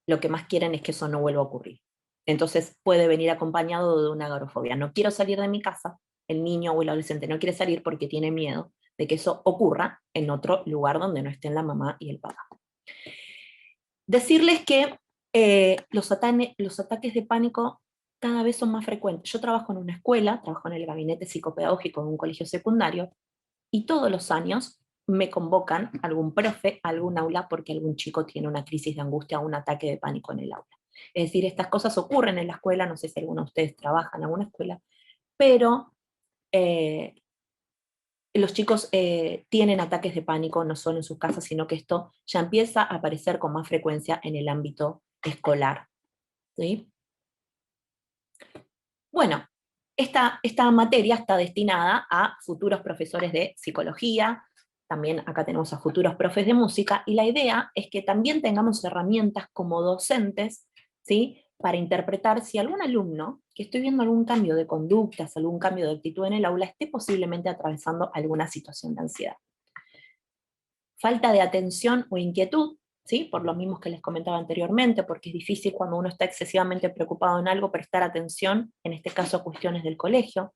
lo que más quieren es que eso no vuelva a ocurrir. Entonces puede venir acompañado de una agorafobia. No quiero salir de mi casa, el niño o el adolescente no quiere salir porque tiene miedo de que eso ocurra en otro lugar donde no estén la mamá y el papá. Decirles que los ataques de pánico cada vez son más frecuentes. Yo trabajo en una escuela, trabajo en el gabinete psicopedagógico de un colegio secundario, y todos los años me convocan algún profe, algún aula, porque algún chico tiene una crisis de angustia o un ataque de pánico en el aula. Es decir, estas cosas ocurren en la escuela, no sé si alguno de ustedes trabaja en alguna escuela, pero eh, los chicos tienen ataques de pánico no solo en sus casas, sino que esto ya empieza a aparecer con más frecuencia en el ámbito escolar. ¿Sí? Bueno, esta materia está destinada a futuros profesores de psicología, también acá tenemos a futuros profes de música, y la idea es que también tengamos herramientas como docentes, ¿sí? Para interpretar si algún alumno que estoy viendo algún cambio de conductas, algún cambio de actitud en el aula, esté posiblemente atravesando alguna situación de ansiedad. Falta de atención o inquietud, ¿sí? Por lo mismo que les comentaba anteriormente, porque es difícil cuando uno está excesivamente preocupado en algo prestar atención, en este caso a cuestiones del colegio.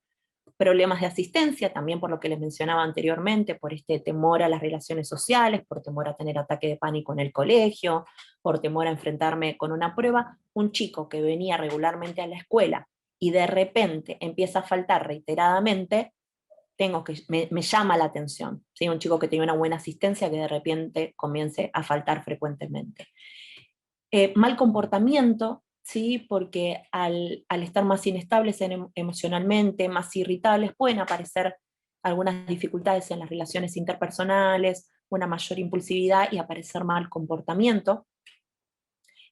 Problemas de asistencia, también por lo que les mencionaba anteriormente, por este temor a las relaciones sociales, por temor a tener ataque de pánico en el colegio, por temor a enfrentarme con una prueba. Un chico que venía regularmente a la escuela y de repente empieza a faltar reiteradamente, me llama la atención, ¿sí? Un chico que tiene una buena asistencia que de repente comience a faltar frecuentemente. Mal comportamiento, ¿sí? Porque al estar más inestables emocionalmente, más irritables, pueden aparecer algunas dificultades en las relaciones interpersonales, una mayor impulsividad y aparecer mal comportamiento.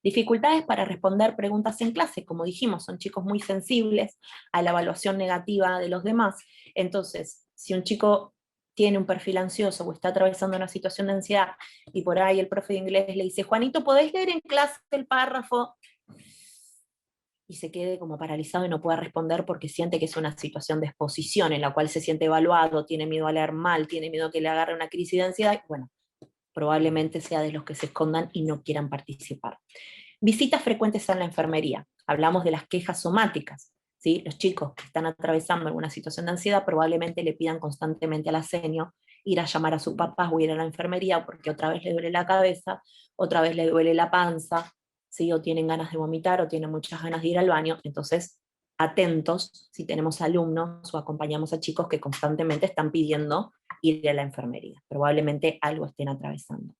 Dificultades para responder preguntas en clase, como dijimos, son chicos muy sensibles a la evaluación negativa de los demás. Entonces, si un chico tiene un perfil ansioso o está atravesando una situación de ansiedad y por ahí el profe de inglés le dice: Juanito, ¿podés leer en clase el párrafo? Y se quede como paralizado y no pueda responder porque siente que es una situación de exposición en la cual se siente evaluado, tiene miedo a leer mal, tiene miedo a que le agarre una crisis de ansiedad. Bueno, probablemente sea de los que se escondan y no quieran participar. Visitas frecuentes a la enfermería. Hablamos de las quejas somáticas. ¿Sí? Los chicos que están atravesando alguna situación de ansiedad probablemente le pidan constantemente a la senio ir a llamar a sus papás o ir a la enfermería porque otra vez le duele la cabeza, otra vez le duele la panza, ¿sí? O tienen ganas de vomitar o tienen muchas ganas de ir al baño. Entonces, atentos si tenemos alumnos o acompañamos a chicos que constantemente están pidiendo ir a la enfermería. Probablemente algo estén atravesando.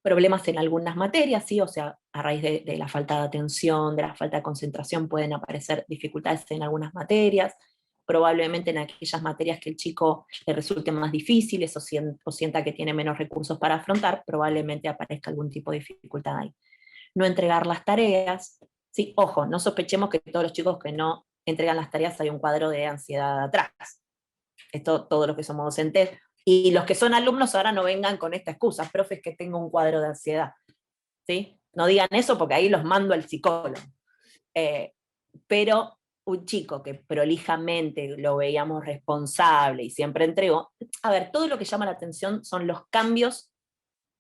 Problemas en algunas materias, ¿sí? O sea, a raíz de la falta de atención, de la falta de concentración, pueden aparecer dificultades en algunas materias, probablemente en aquellas materias que el chico le resulten más difíciles o sienta que tiene menos recursos para afrontar, probablemente aparezca algún tipo de dificultad ahí. No entregar las tareas, ¿sí? Ojo, no sospechemos que todos los chicos que no entregan las tareas hay un cuadro de ansiedad atrás. Esto, todos los que somos docentes, y los que son alumnos ahora no vengan con esta excusa: profes, que tengo un cuadro de ansiedad. ¿Sí? No digan eso porque ahí los mando al psicólogo. Pero un chico que prolijamente lo veíamos responsable y siempre entregó, a ver, todo lo que llama la atención son los cambios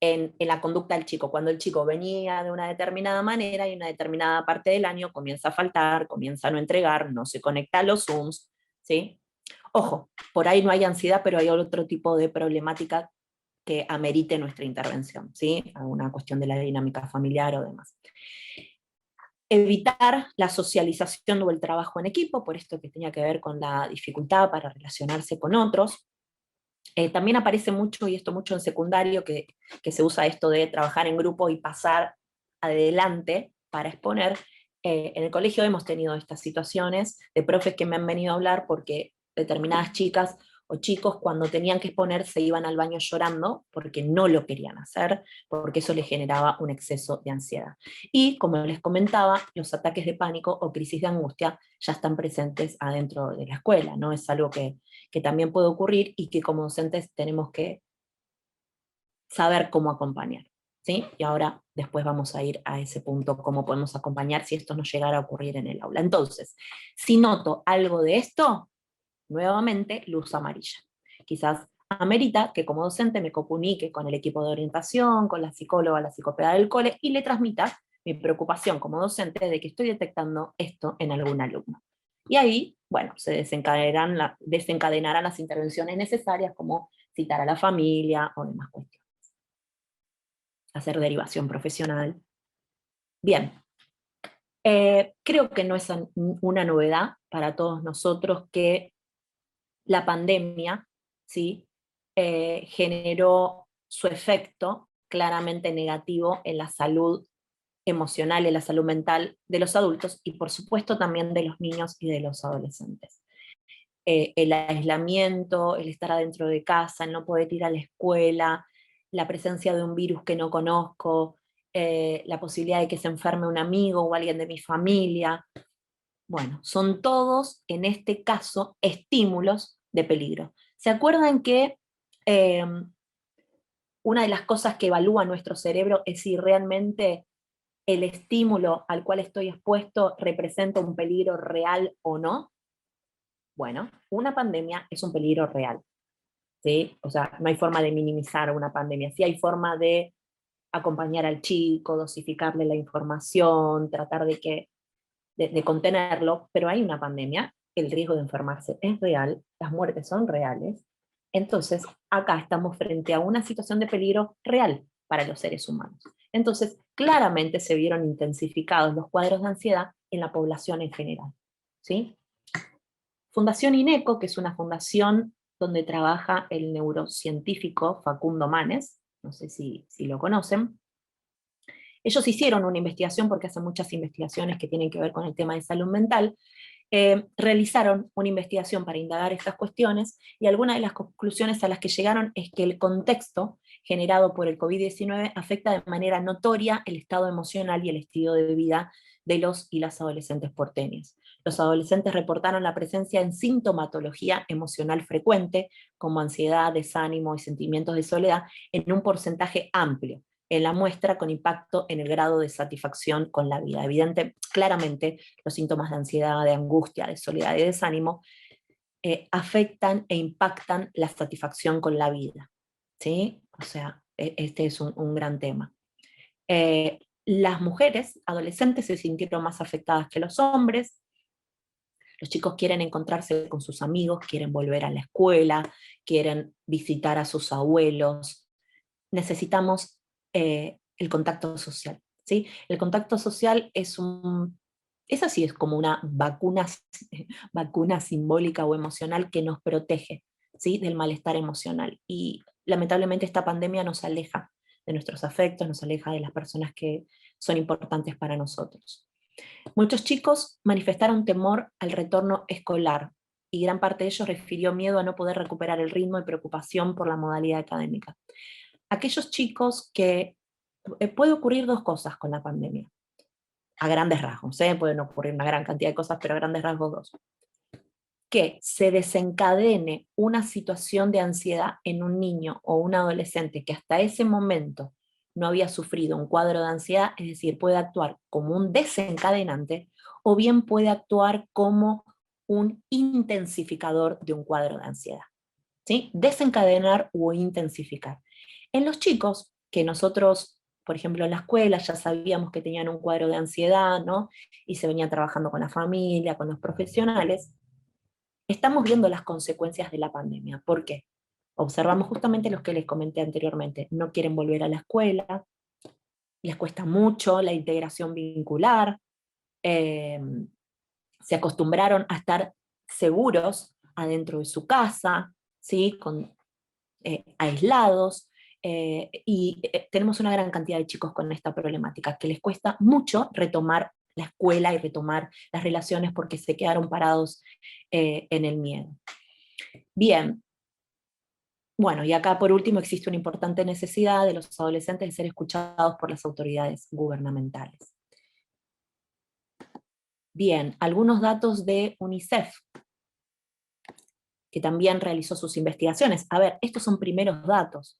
en la conducta del chico. Cuando el chico venía de una determinada manera y en una determinada parte del año comienza a faltar, comienza a no entregar, no se conecta a los Zooms, ¿sí? Ojo, por ahí no hay ansiedad, pero hay otro tipo de problemática que amerite nuestra intervención, ¿sí? Alguna cuestión de la dinámica familiar o demás. Evitar la socialización o el trabajo en equipo, por esto que tenía que ver con la dificultad para relacionarse con otros. También aparece mucho, y esto mucho en secundario, que se usa esto de trabajar en grupo y pasar adelante para exponer. En el colegio hemos tenido estas situaciones de profes que me han venido a hablar porque determinadas chicas o chicos cuando tenían que exponerse iban al baño llorando porque no lo querían hacer, porque eso les generaba un exceso de ansiedad. Y como les comentaba, los ataques de pánico o crisis de angustia ya están presentes adentro de la escuela, ¿no? Es algo que también puede ocurrir y que como docentes tenemos que saber cómo acompañar, ¿sí? Y ahora después vamos a ir a ese punto, cómo podemos acompañar si esto nos llegara a ocurrir en el aula. Entonces, si noto algo de esto, nuevamente, luz amarilla. Quizás amerita que como docente me comunique con el equipo de orientación, con la psicóloga, la psicopedagoga del cole, y le transmita mi preocupación como docente de que estoy detectando esto en algún alumno. Y ahí, bueno, se desencadenarán las intervenciones necesarias, como citar a la familia o demás cuestiones. Hacer derivación profesional. Bien, creo que no es una novedad para todos nosotros que la pandemia, ¿sí? Generó su efecto claramente negativo en la salud emocional, en la salud mental de los adultos y por supuesto también de los niños y de los adolescentes. El aislamiento, el estar adentro de casa, el no poder ir a la escuela, la presencia de un virus que no conozco, la posibilidad de que se enferme un amigo o alguien de mi familia. Bueno, son todos, en este caso, estímulos de peligro. ¿Se acuerdan que eh, una de las cosas que evalúa nuestro cerebro es si realmente el estímulo al cual estoy expuesto representa un peligro real o no? Bueno, una pandemia es un peligro real, ¿sí? O sea, no hay forma de minimizar una pandemia, sí hay forma de acompañar al chico, dosificarle la información, tratar de contenerlo, pero hay una pandemia, el riesgo de enfermarse es real, las muertes son reales, entonces acá estamos frente a una situación de peligro real para los seres humanos. Entonces, claramente se vieron intensificados los cuadros de ansiedad en la población en general, ¿sí? Fundación INECO, que es una fundación donde trabaja el neurocientífico Facundo Manes, no sé si lo conocen. Ellos hicieron una investigación, porque hacen muchas investigaciones que tienen que ver con el tema de salud mental, realizaron una investigación para indagar estas cuestiones y algunas de las conclusiones a las que llegaron es que el contexto generado por el COVID-19 afecta de manera notoria el estado emocional y el estilo de vida de los y las adolescentes porteñas. Los adolescentes reportaron la presencia en sintomatología emocional frecuente, como ansiedad, desánimo y sentimientos de soledad, en un porcentaje amplio en la muestra con impacto en el grado de satisfacción con la vida. Claramente, los síntomas de ansiedad, de angustia, de soledad y de desánimo afectan e impactan la satisfacción con la vida, ¿sí? O sea, este es un gran tema. Las mujeres adolescentes se sintieron más afectadas que los hombres. Los chicos quieren encontrarse con sus amigos, quieren volver a la escuela, quieren visitar a sus abuelos. Necesitamos el contacto social, ¿sí? El contacto social es así, es como una vacuna simbólica o emocional que nos protege, ¿sí? Del malestar emocional. Y lamentablemente esta pandemia nos aleja de nuestros afectos, nos aleja de las personas que son importantes para nosotros. Muchos chicos manifestaron temor al retorno escolar y gran parte de ellos refirió miedo a no poder recuperar el ritmo y preocupación por la modalidad académica. Aquellos chicos que puede ocurrir dos cosas con la pandemia, a grandes rasgos, pueden ocurrir una gran cantidad de cosas, pero a grandes rasgos dos. Que se desencadene una situación de ansiedad en un niño o un adolescente que hasta ese momento no había sufrido un cuadro de ansiedad, es decir, puede actuar como un desencadenante o bien puede actuar como un intensificador de un cuadro de ansiedad. ¿Sí? Desencadenar o intensificar. En los chicos, que nosotros, por ejemplo, en la escuela ya sabíamos que tenían un cuadro de ansiedad, ¿no? Y se venía trabajando con la familia, con los profesionales, estamos viendo las consecuencias de la pandemia. ¿Por qué? Observamos justamente los que les comenté anteriormente. No quieren volver a la escuela, les cuesta mucho la integración vincular, se acostumbraron a estar seguros adentro de su casa, ¿sí? Aislados, y tenemos una gran cantidad de chicos con esta problemática, que les cuesta mucho retomar la escuela y retomar las relaciones porque se quedaron parados en el miedo. Bien, Bueno, y acá por último existe una importante necesidad de los adolescentes de ser escuchados por las autoridades gubernamentales. Bien, algunos datos de UNICEF, que también realizó sus investigaciones. A ver, estos son primeros datos.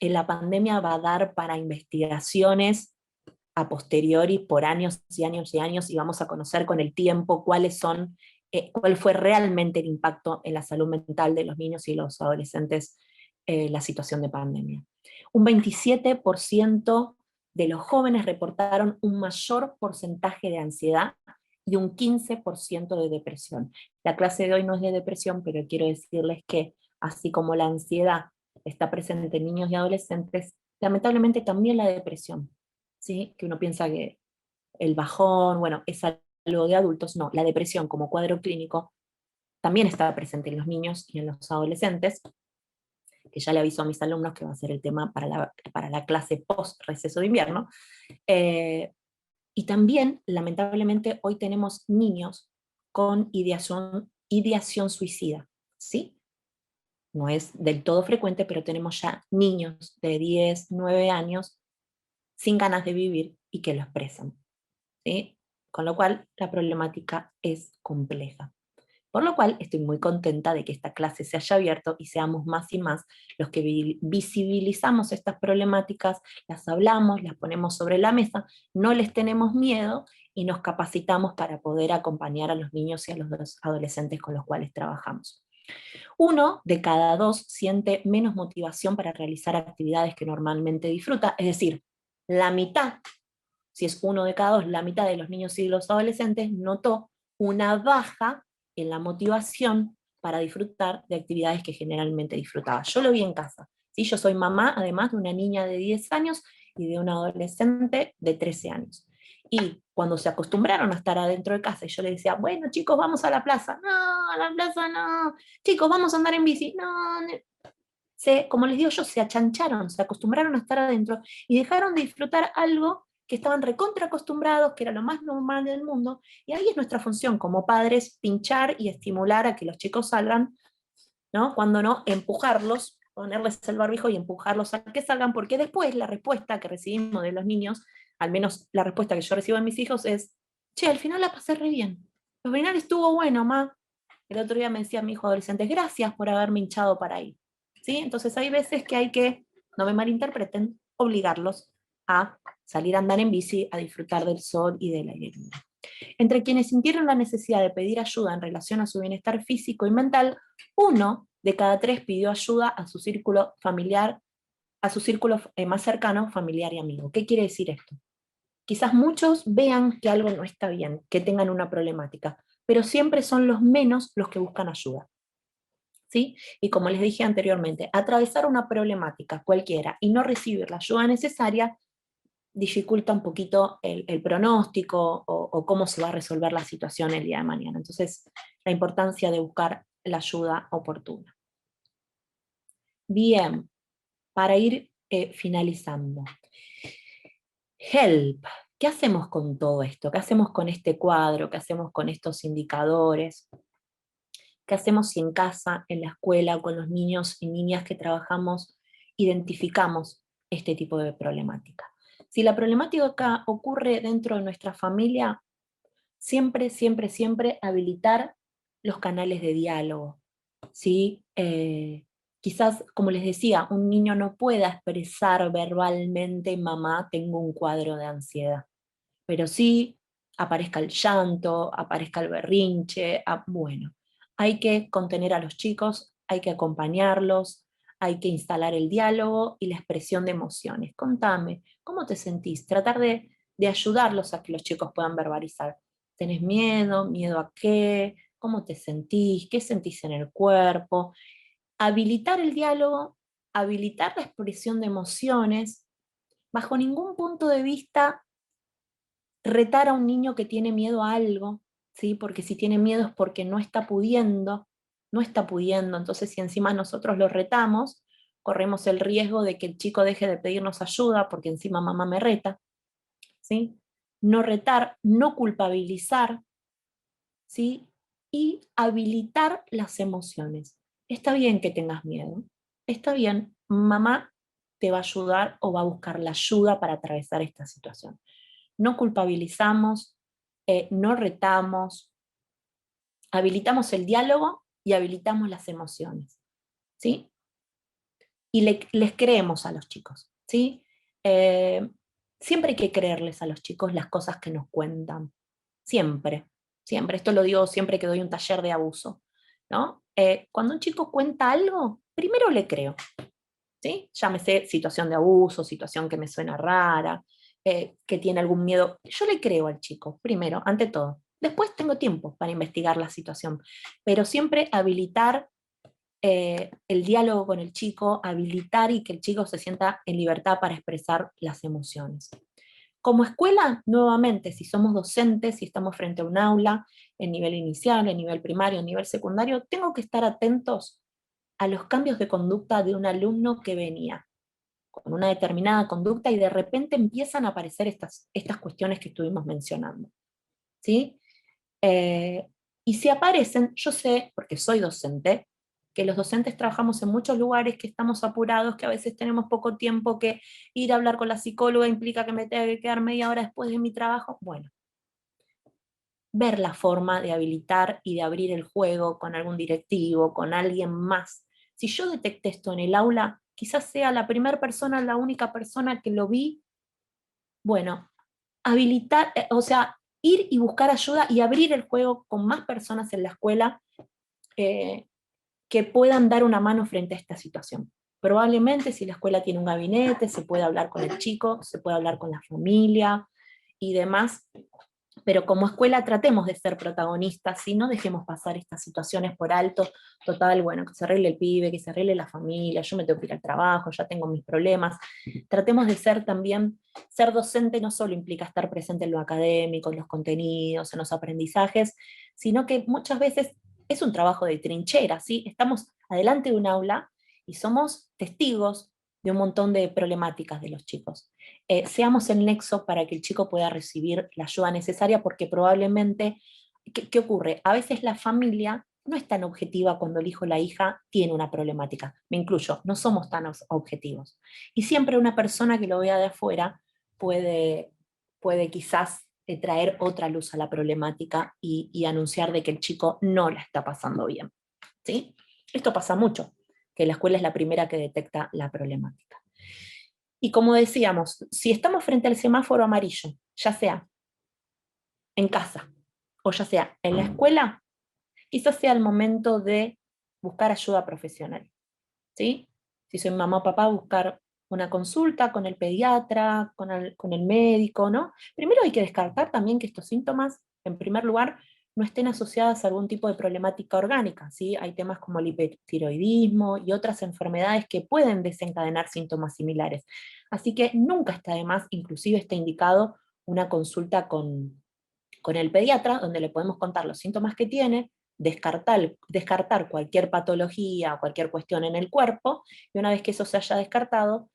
La pandemia va a dar para investigaciones a posteriori por años y años y años, y vamos a conocer con el tiempo cuál fue realmente el impacto en la salud mental de los niños y los adolescentes la situación de pandemia. Un 27% de los jóvenes reportaron un mayor porcentaje de ansiedad y un 15% de depresión. La clase de hoy no es de depresión, pero quiero decirles que así como la ansiedad está presente en niños y adolescentes, lamentablemente también la depresión, ¿sí? Que uno piensa que el bajón, bueno, es algo de adultos, no, la depresión como cuadro clínico también está presente en los niños y en los adolescentes, que ya le aviso a mis alumnos que va a ser el tema para la clase post-receso de invierno. Y también, lamentablemente, hoy tenemos niños con ideación suicida, ¿sí? No es del todo frecuente, pero tenemos ya niños de 10, 9 años sin ganas de vivir y que lo expresan, ¿sí? Con lo cual, la problemática es compleja. Por lo cual, estoy muy contenta de que esta clase se haya abierto y seamos más y más los que visibilizamos estas problemáticas, las hablamos, las ponemos sobre la mesa, no les tenemos miedo y nos capacitamos para poder acompañar a los niños y a los adolescentes con los cuales trabajamos. 1 de cada 2 siente menos motivación para realizar actividades que normalmente disfruta, es decir, la mitad, si es 1 de cada 2, la mitad de los niños y los adolescentes notó una baja en la motivación para disfrutar de actividades que generalmente disfrutaba. Yo lo vi en casa. ¿Sí? Yo soy mamá, además, de una niña de 10 años y de un adolescente de 13 años. Y cuando se acostumbraron a estar adentro de casa y yo les decía, bueno chicos, vamos a la plaza. No, a la plaza no. Chicos, vamos a andar en bici. No, no. Como les digo yo, se achancharon, se acostumbraron a estar adentro y dejaron de disfrutar algo que estaban recontra acostumbrados, que era lo más normal del mundo, y ahí es nuestra función como padres, pinchar y estimular a que los chicos salgan, ¿no? Cuando no, empujarlos, ponerles el barbijo y empujarlos a que salgan, porque después la respuesta que recibimos de los niños, al menos la respuesta que yo recibo de mis hijos es, che, al final la pasé re bien, al final estuvo bueno, ma. El otro día me decía mi hijo adolescente, gracias por haberme hinchado para ir. ¿Sí? Entonces hay veces que hay que, no me malinterpreten, obligarlos a salir a andar en bici, a disfrutar del sol y del aire libre. Entre quienes sintieron la necesidad de pedir ayuda en relación a su bienestar físico y mental, 1 de cada 3 pidió ayuda a su círculo familiar, a su círculo más cercano, familiar y amigo. ¿Qué quiere decir esto? Quizás muchos vean que algo no está bien, que tengan una problemática, pero siempre son los menos los que buscan ayuda. ¿Sí? Y como les dije anteriormente, atravesar una problemática cualquiera y no recibir la ayuda necesaria dificulta un poquito el pronóstico o cómo se va a resolver la situación el día de mañana. Entonces, la importancia de buscar la ayuda oportuna. Bien, para ir finalizando. Help. ¿Qué hacemos con todo esto? ¿Qué hacemos con este cuadro? ¿Qué hacemos con estos indicadores? ¿Qué hacemos si en casa, en la escuela o con los niños y niñas que trabajamos identificamos este tipo de problemática? Si la problemática acá ocurre dentro de nuestra familia, siempre, siempre, siempre habilitar los canales de diálogo. ¿Sí? Quizás, como les decía, un niño no pueda expresar verbalmente, mamá, tengo un cuadro de ansiedad, pero sí aparezca el llanto, aparezca el berrinche, bueno, hay que contener a los chicos, hay que acompañarlos, hay que instalar el diálogo y la expresión de emociones. Contame, ¿cómo te sentís? Tratar de ayudarlos a que los chicos puedan verbalizar. ¿Tenés miedo? ¿Miedo a qué? ¿Cómo te sentís? ¿Qué sentís en el cuerpo? Habilitar el diálogo, habilitar la expresión de emociones, bajo ningún punto de vista retar a un niño que tiene miedo a algo, ¿sí? Porque si tiene miedo es porque no está pudiendo, no está pudiendo, entonces si encima nosotros lo retamos, corremos el riesgo de que el chico deje de pedirnos ayuda porque encima mamá me reta, ¿sí? No retar, no culpabilizar, ¿sí? Y habilitar las emociones. está bien que tengas miedo, está bien, mamá te va a ayudar o va a buscar la ayuda para atravesar esta situación. No culpabilizamos, no retamos, habilitamos el diálogo y habilitamos las emociones, ¿sí? Y les creemos a los chicos, ¿sí? Eh, Siempre hay que creerles a los chicos las cosas que nos cuentan, siempre, siempre. Esto lo digo siempre que doy un taller de abuso, ¿no? Cuando un chico cuenta algo, primero le creo, ¿sí? Llámese situación de abuso, situación que me suena rara, que tiene algún miedo. Yo le creo al chico, primero, ante todo. Después tengo tiempo para investigar la situación, pero siempre habilitar el diálogo con el chico, habilitar y que el chico se sienta en libertad para expresar las emociones. Como escuela, nuevamente, si somos docentes, si estamos frente a un aula, en nivel inicial, en nivel primario, en nivel secundario, tengo que estar atentos a los cambios de conducta de un alumno que venía con una determinada conducta y de repente empiezan a aparecer estas cuestiones que estuvimos mencionando. ¿Sí? Eh, y si aparecen, yo sé, porque soy docente, que los docentes trabajamos en muchos lugares, que estamos apurados, que a veces tenemos poco tiempo, que ir a hablar con la psicóloga implica que me tenga que quedar media hora después de mi trabajo. Bueno, ver la forma de habilitar y de abrir el juego con algún directivo, con alguien más. Si yo detecté esto en el aula, quizás sea la primera persona, la única persona que lo vi, bueno, habilitar, o sea, ir y buscar ayuda y abrir el juego con más personas en la escuela eh, que puedan dar una mano frente a esta situación. Probablemente si la escuela tiene un gabinete, se puede hablar con el chico, se puede hablar con la familia y demás, pero como escuela tratemos de ser protagonistas y no dejemos pasar estas situaciones por alto. Total, bueno, que se arregle el pibe, que se arregle la familia, yo me tengo que ir al trabajo, ya tengo mis problemas. Tratemos de ser también, ser docente no solo implica estar presente en lo académico, en los contenidos, en los aprendizajes, sino que muchas veces es un trabajo de trinchera, ¿sí? Estamos adelante de un aula y somos testigos de un montón de problemáticas de los chicos. Seamos el nexo para que el chico pueda recibir la ayuda necesaria, porque probablemente, ¿qué ocurre? A veces la familia no es tan objetiva cuando el hijo o la hija tiene una problemática. Me incluyo, no somos tan objetivos. Y siempre una persona que lo vea de afuera puede quizás traer otra luz a la problemática y anunciar de que el chico no la está pasando bien. ¿Sí? Esto pasa mucho, que la escuela es la primera que detecta la problemática. Y como decíamos, si estamos frente al semáforo amarillo, ya sea en casa o ya sea en la escuela, quizás sea el momento de buscar ayuda profesional. ¿Sí? Si soy mamá o papá, buscar una consulta con el pediatra, con el médico, ¿no? Primero hay que descartar también que estos síntomas, en primer lugar, no estén asociadas a algún tipo de problemática orgánica, ¿sí? Hay temas como el hipertiroidismo y otras enfermedades que pueden desencadenar síntomas similares. Así que nunca está de más, inclusive está indicado una consulta con el pediatra, donde le podemos contar los síntomas que tiene, descartar cualquier patología o cualquier cuestión en el cuerpo, y una vez que eso se haya descartado,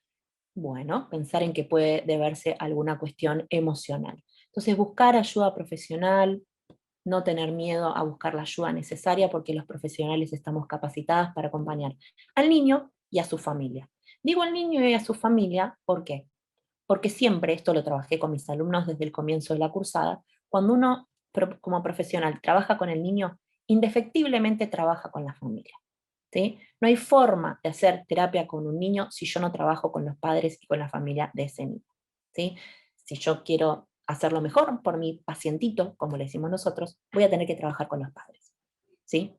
bueno, pensar en que puede deberse a alguna cuestión emocional. Entonces, buscar ayuda profesional, no tener miedo a buscar la ayuda necesaria, porque los profesionales estamos capacitados para acompañar al niño y a su familia. Digo al niño y a su familia, ¿por qué? Porque siempre, esto lo trabajé con mis alumnos desde el comienzo de la cursada, cuando uno como profesional trabaja con el niño, indefectiblemente trabaja con la familia. ¿Sí? No hay forma de hacer terapia con un niño si yo no trabajo con los padres y con la familia de ese niño. ¿Sí? Si yo quiero hacerlo mejor por mi pacientito, como le decimos nosotros, voy a tener que trabajar con los padres. ¿Sí?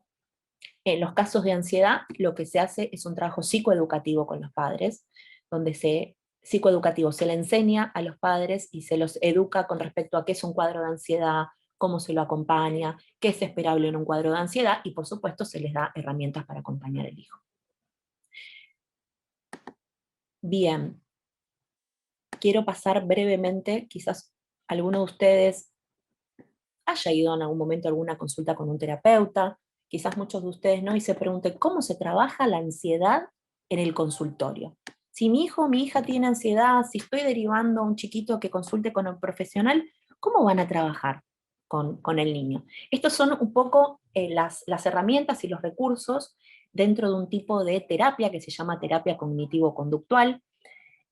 En los casos de ansiedad, lo que se hace es un trabajo psicoeducativo con los padres, donde psicoeducativo se le enseña a los padres y se los educa con respecto a qué es un cuadro de ansiedad, cómo se lo acompaña, qué es esperable en un cuadro de ansiedad y por supuesto se les da herramientas para acompañar al hijo. Bien, quiero pasar brevemente, quizás alguno de ustedes haya ido en algún momento a alguna consulta con un terapeuta, quizás muchos de ustedes no, y se pregunten cómo se trabaja la ansiedad en el consultorio. Si mi hijo o mi hija tiene ansiedad, si estoy derivando a un chiquito que consulte con un profesional, ¿cómo van a trabajar con el niño? Estos son un poco las herramientas y los recursos dentro de un tipo de terapia que se llama terapia cognitivo-conductual,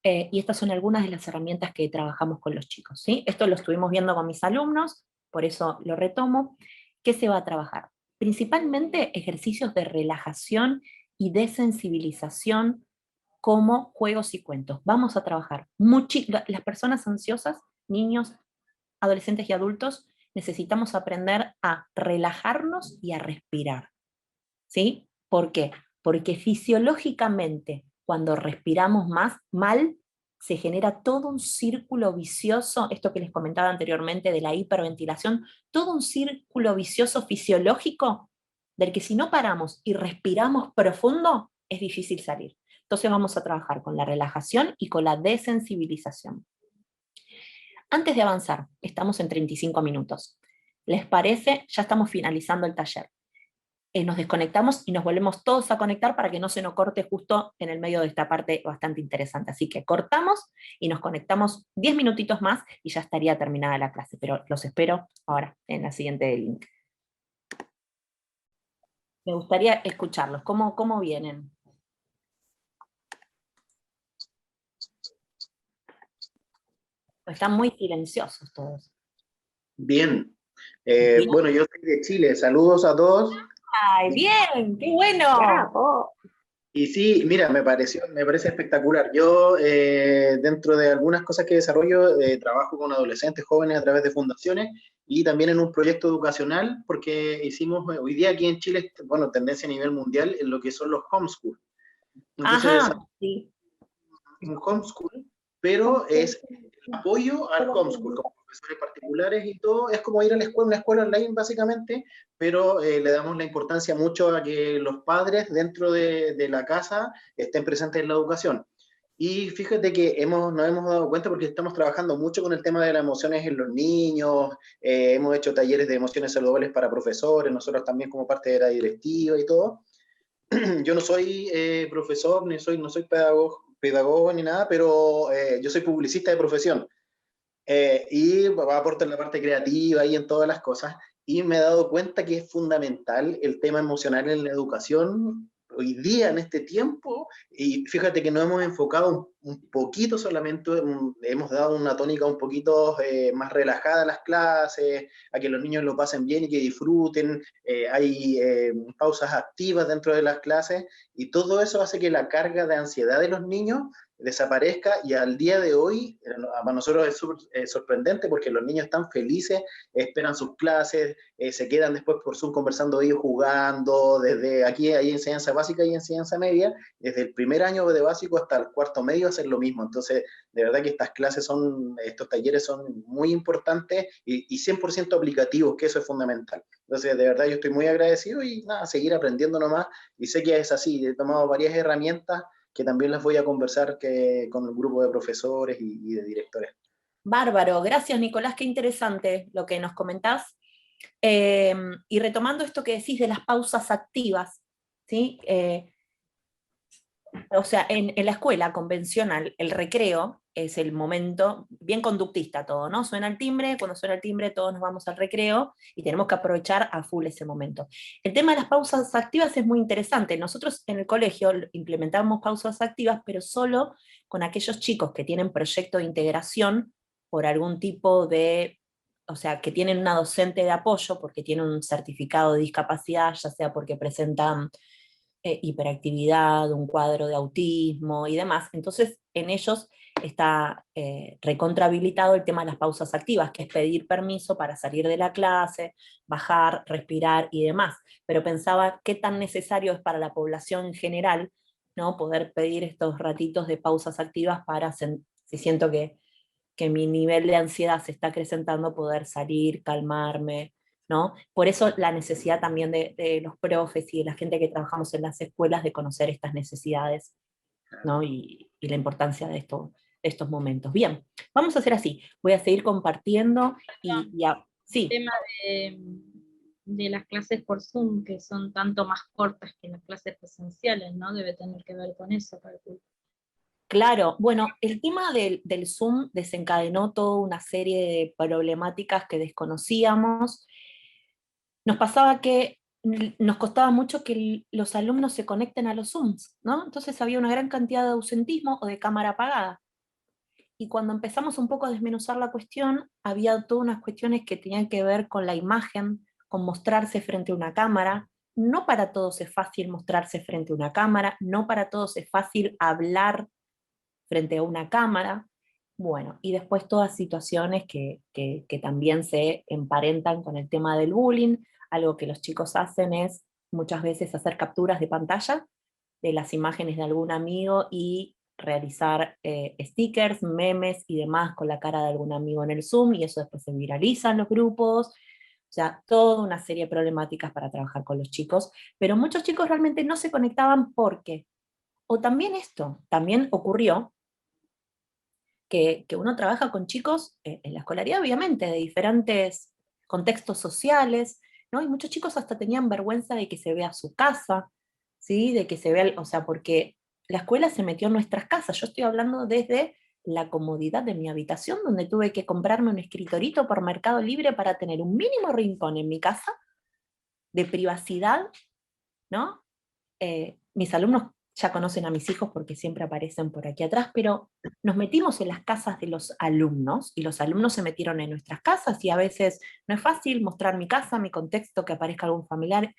y estas son algunas de las herramientas que trabajamos con los chicos, ¿sí? Esto lo estuvimos viendo con mis alumnos, por eso lo retomo. ¿Qué se va a trabajar? Principalmente ejercicios de relajación y desensibilización como juegos y cuentos. Vamos a trabajar. Las personas ansiosas, niños, adolescentes y adultos, necesitamos aprender a relajarnos y a respirar. ¿Sí? ¿Por qué? Porque fisiológicamente, cuando respiramos mal, se genera todo un círculo vicioso, esto que les comentaba anteriormente de la hiperventilación, todo un círculo vicioso fisiológico del que si no paramos y respiramos profundo, es difícil salir. Entonces vamos a trabajar con la relajación y con la desensibilización. Antes de avanzar, estamos en 35 minutos. ¿Les parece? Ya estamos finalizando el taller. Nos desconectamos y nos volvemos todos a conectar para que no se nos corte justo en el medio de esta parte bastante interesante. Así que cortamos y nos conectamos 10 minutitos más y ya estaría terminada la clase, pero los espero ahora en la siguiente link. Me gustaría escucharlos. ¿Cómo vienen? Están muy silenciosos todos. Bien. Bueno, yo soy de Chile. Saludos a todos. ¡Ay, bien! ¡Qué bueno! ¡Bravo! Y sí, mira, me parece espectacular. Yo, dentro de algunas cosas que desarrollo, trabajo con adolescentes, jóvenes a través de fundaciones y también en un proyecto educacional, porque hicimos, hoy día aquí en Chile, bueno, tendencia a nivel mundial en lo que son los homeschool. Entonces, Ajá, sí. un homeschool, pero es apoyo al homeschool, con profesores particulares y todo, es como ir a la escuela, una escuela online básicamente, pero le damos la importancia mucho a que los padres dentro de la casa estén presentes en la educación. Y fíjate que nos hemos dado cuenta porque estamos trabajando mucho con el tema de las emociones en los niños, hemos hecho talleres de emociones saludables para profesores, nosotros también como parte de la directiva y todo. Yo no soy profesor, no soy pedagogo ni nada, pero yo soy publicista de profesión. Y aporto en la parte creativa y en todas las cosas. Y me he dado cuenta que es fundamental el tema emocional en la educación hoy día, en este tiempo. Y fíjate que nos hemos enfocado un poquito solamente, hemos dado una tónica un poquito más relajada a las clases, a que los niños lo pasen bien y que disfruten. Hay pausas activas dentro de las clases y todo eso hace que la carga de ansiedad de los niños desaparezca y al día de hoy, para nosotros es sorprendente porque los niños están felices, esperan sus clases, se quedan después por Zoom conversando ellos, jugando, desde aquí hay enseñanza básica y enseñanza media, desde el primer año de básico hasta el cuarto medio hacen lo mismo, entonces de verdad que estos talleres son muy importantes y 100% aplicativos, que eso es fundamental. Entonces de verdad yo estoy muy agradecido y nada, seguir aprendiendo nomás, y sé que es así, he tomado varias herramientas que también las voy a conversar con el grupo de profesores y de directores. Bárbaro, gracias Nicolás, qué interesante lo que nos comentás. Y retomando esto que decís de las pausas activas, ¿sí? O sea, en la escuela convencional, el recreo es el momento, bien conductista todo, ¿no? Suena el timbre, cuando suena el timbre todos nos vamos al recreo y tenemos que aprovechar a full ese momento. El tema de las pausas activas es muy interesante. Nosotros en el colegio implementamos pausas activas, pero solo con aquellos chicos que tienen proyecto de integración por algún tipo de, o sea, que tienen una docente de apoyo porque tienen un certificado de discapacidad, ya sea porque presentan hiperactividad, un cuadro de autismo y demás. Entonces, en ellos está recontrahabilitado el tema de las pausas activas, que es pedir permiso para salir de la clase, bajar, respirar y demás. Pero pensaba qué tan necesario es para la población en general, ¿no? Poder pedir estos ratitos de pausas activas para, si siento que mi nivel de ansiedad se está acrecentando, poder salir, calmarme, ¿no? Por eso la necesidad también de los profes y de la gente que trabajamos en las escuelas de conocer estas necesidades, ¿no? Y la importancia de estos momentos. Bien, vamos a hacer así. Voy a seguir compartiendo sí. El tema de las clases por Zoom, que son tanto más cortas que las clases presenciales, ¿no? Debe tener que ver con eso, calculo. Claro, bueno, el tema del Zoom desencadenó toda una serie de problemáticas que desconocíamos. Nos pasaba que nos costaba mucho que los alumnos se conecten a los Zooms, ¿no? Entonces había una gran cantidad de ausentismo o de cámara apagada. Y cuando empezamos un poco a desmenuzar la cuestión, había todas unas cuestiones que tenían que ver con la imagen, con mostrarse frente a una cámara. No para todos es fácil mostrarse frente a una cámara, no para todos es fácil hablar frente a una cámara. Bueno, y después todas situaciones que también se emparentan con el tema del bullying. Algo que los chicos hacen es muchas veces hacer capturas de pantalla de las imágenes de algún amigo y realizar stickers, memes y demás con la cara de algún amigo en el Zoom, y eso después se viraliza en los grupos. O sea, toda una serie de problemáticas para trabajar con los chicos, pero muchos chicos realmente no se conectaban porque, o también esto, también ocurrió que uno trabaja con chicos en la escolaridad, obviamente, de diferentes contextos sociales, ¿no? Y muchos chicos hasta tenían vergüenza de que se vea su casa, ¿sí? De que se vea, o sea, porque la escuela se metió en nuestras casas. Yo estoy hablando desde la comodidad de mi habitación, donde tuve que comprarme un escritorito por Mercado Libre para tener un mínimo rincón en mi casa de privacidad, ¿no? Mis alumnos ya conocen a mis hijos porque siempre aparecen por aquí atrás, pero nos metimos en las casas de los alumnos y los alumnos se metieron en nuestras casas y a veces no es fácil mostrar mi casa, mi contexto, que aparezca algún familiar.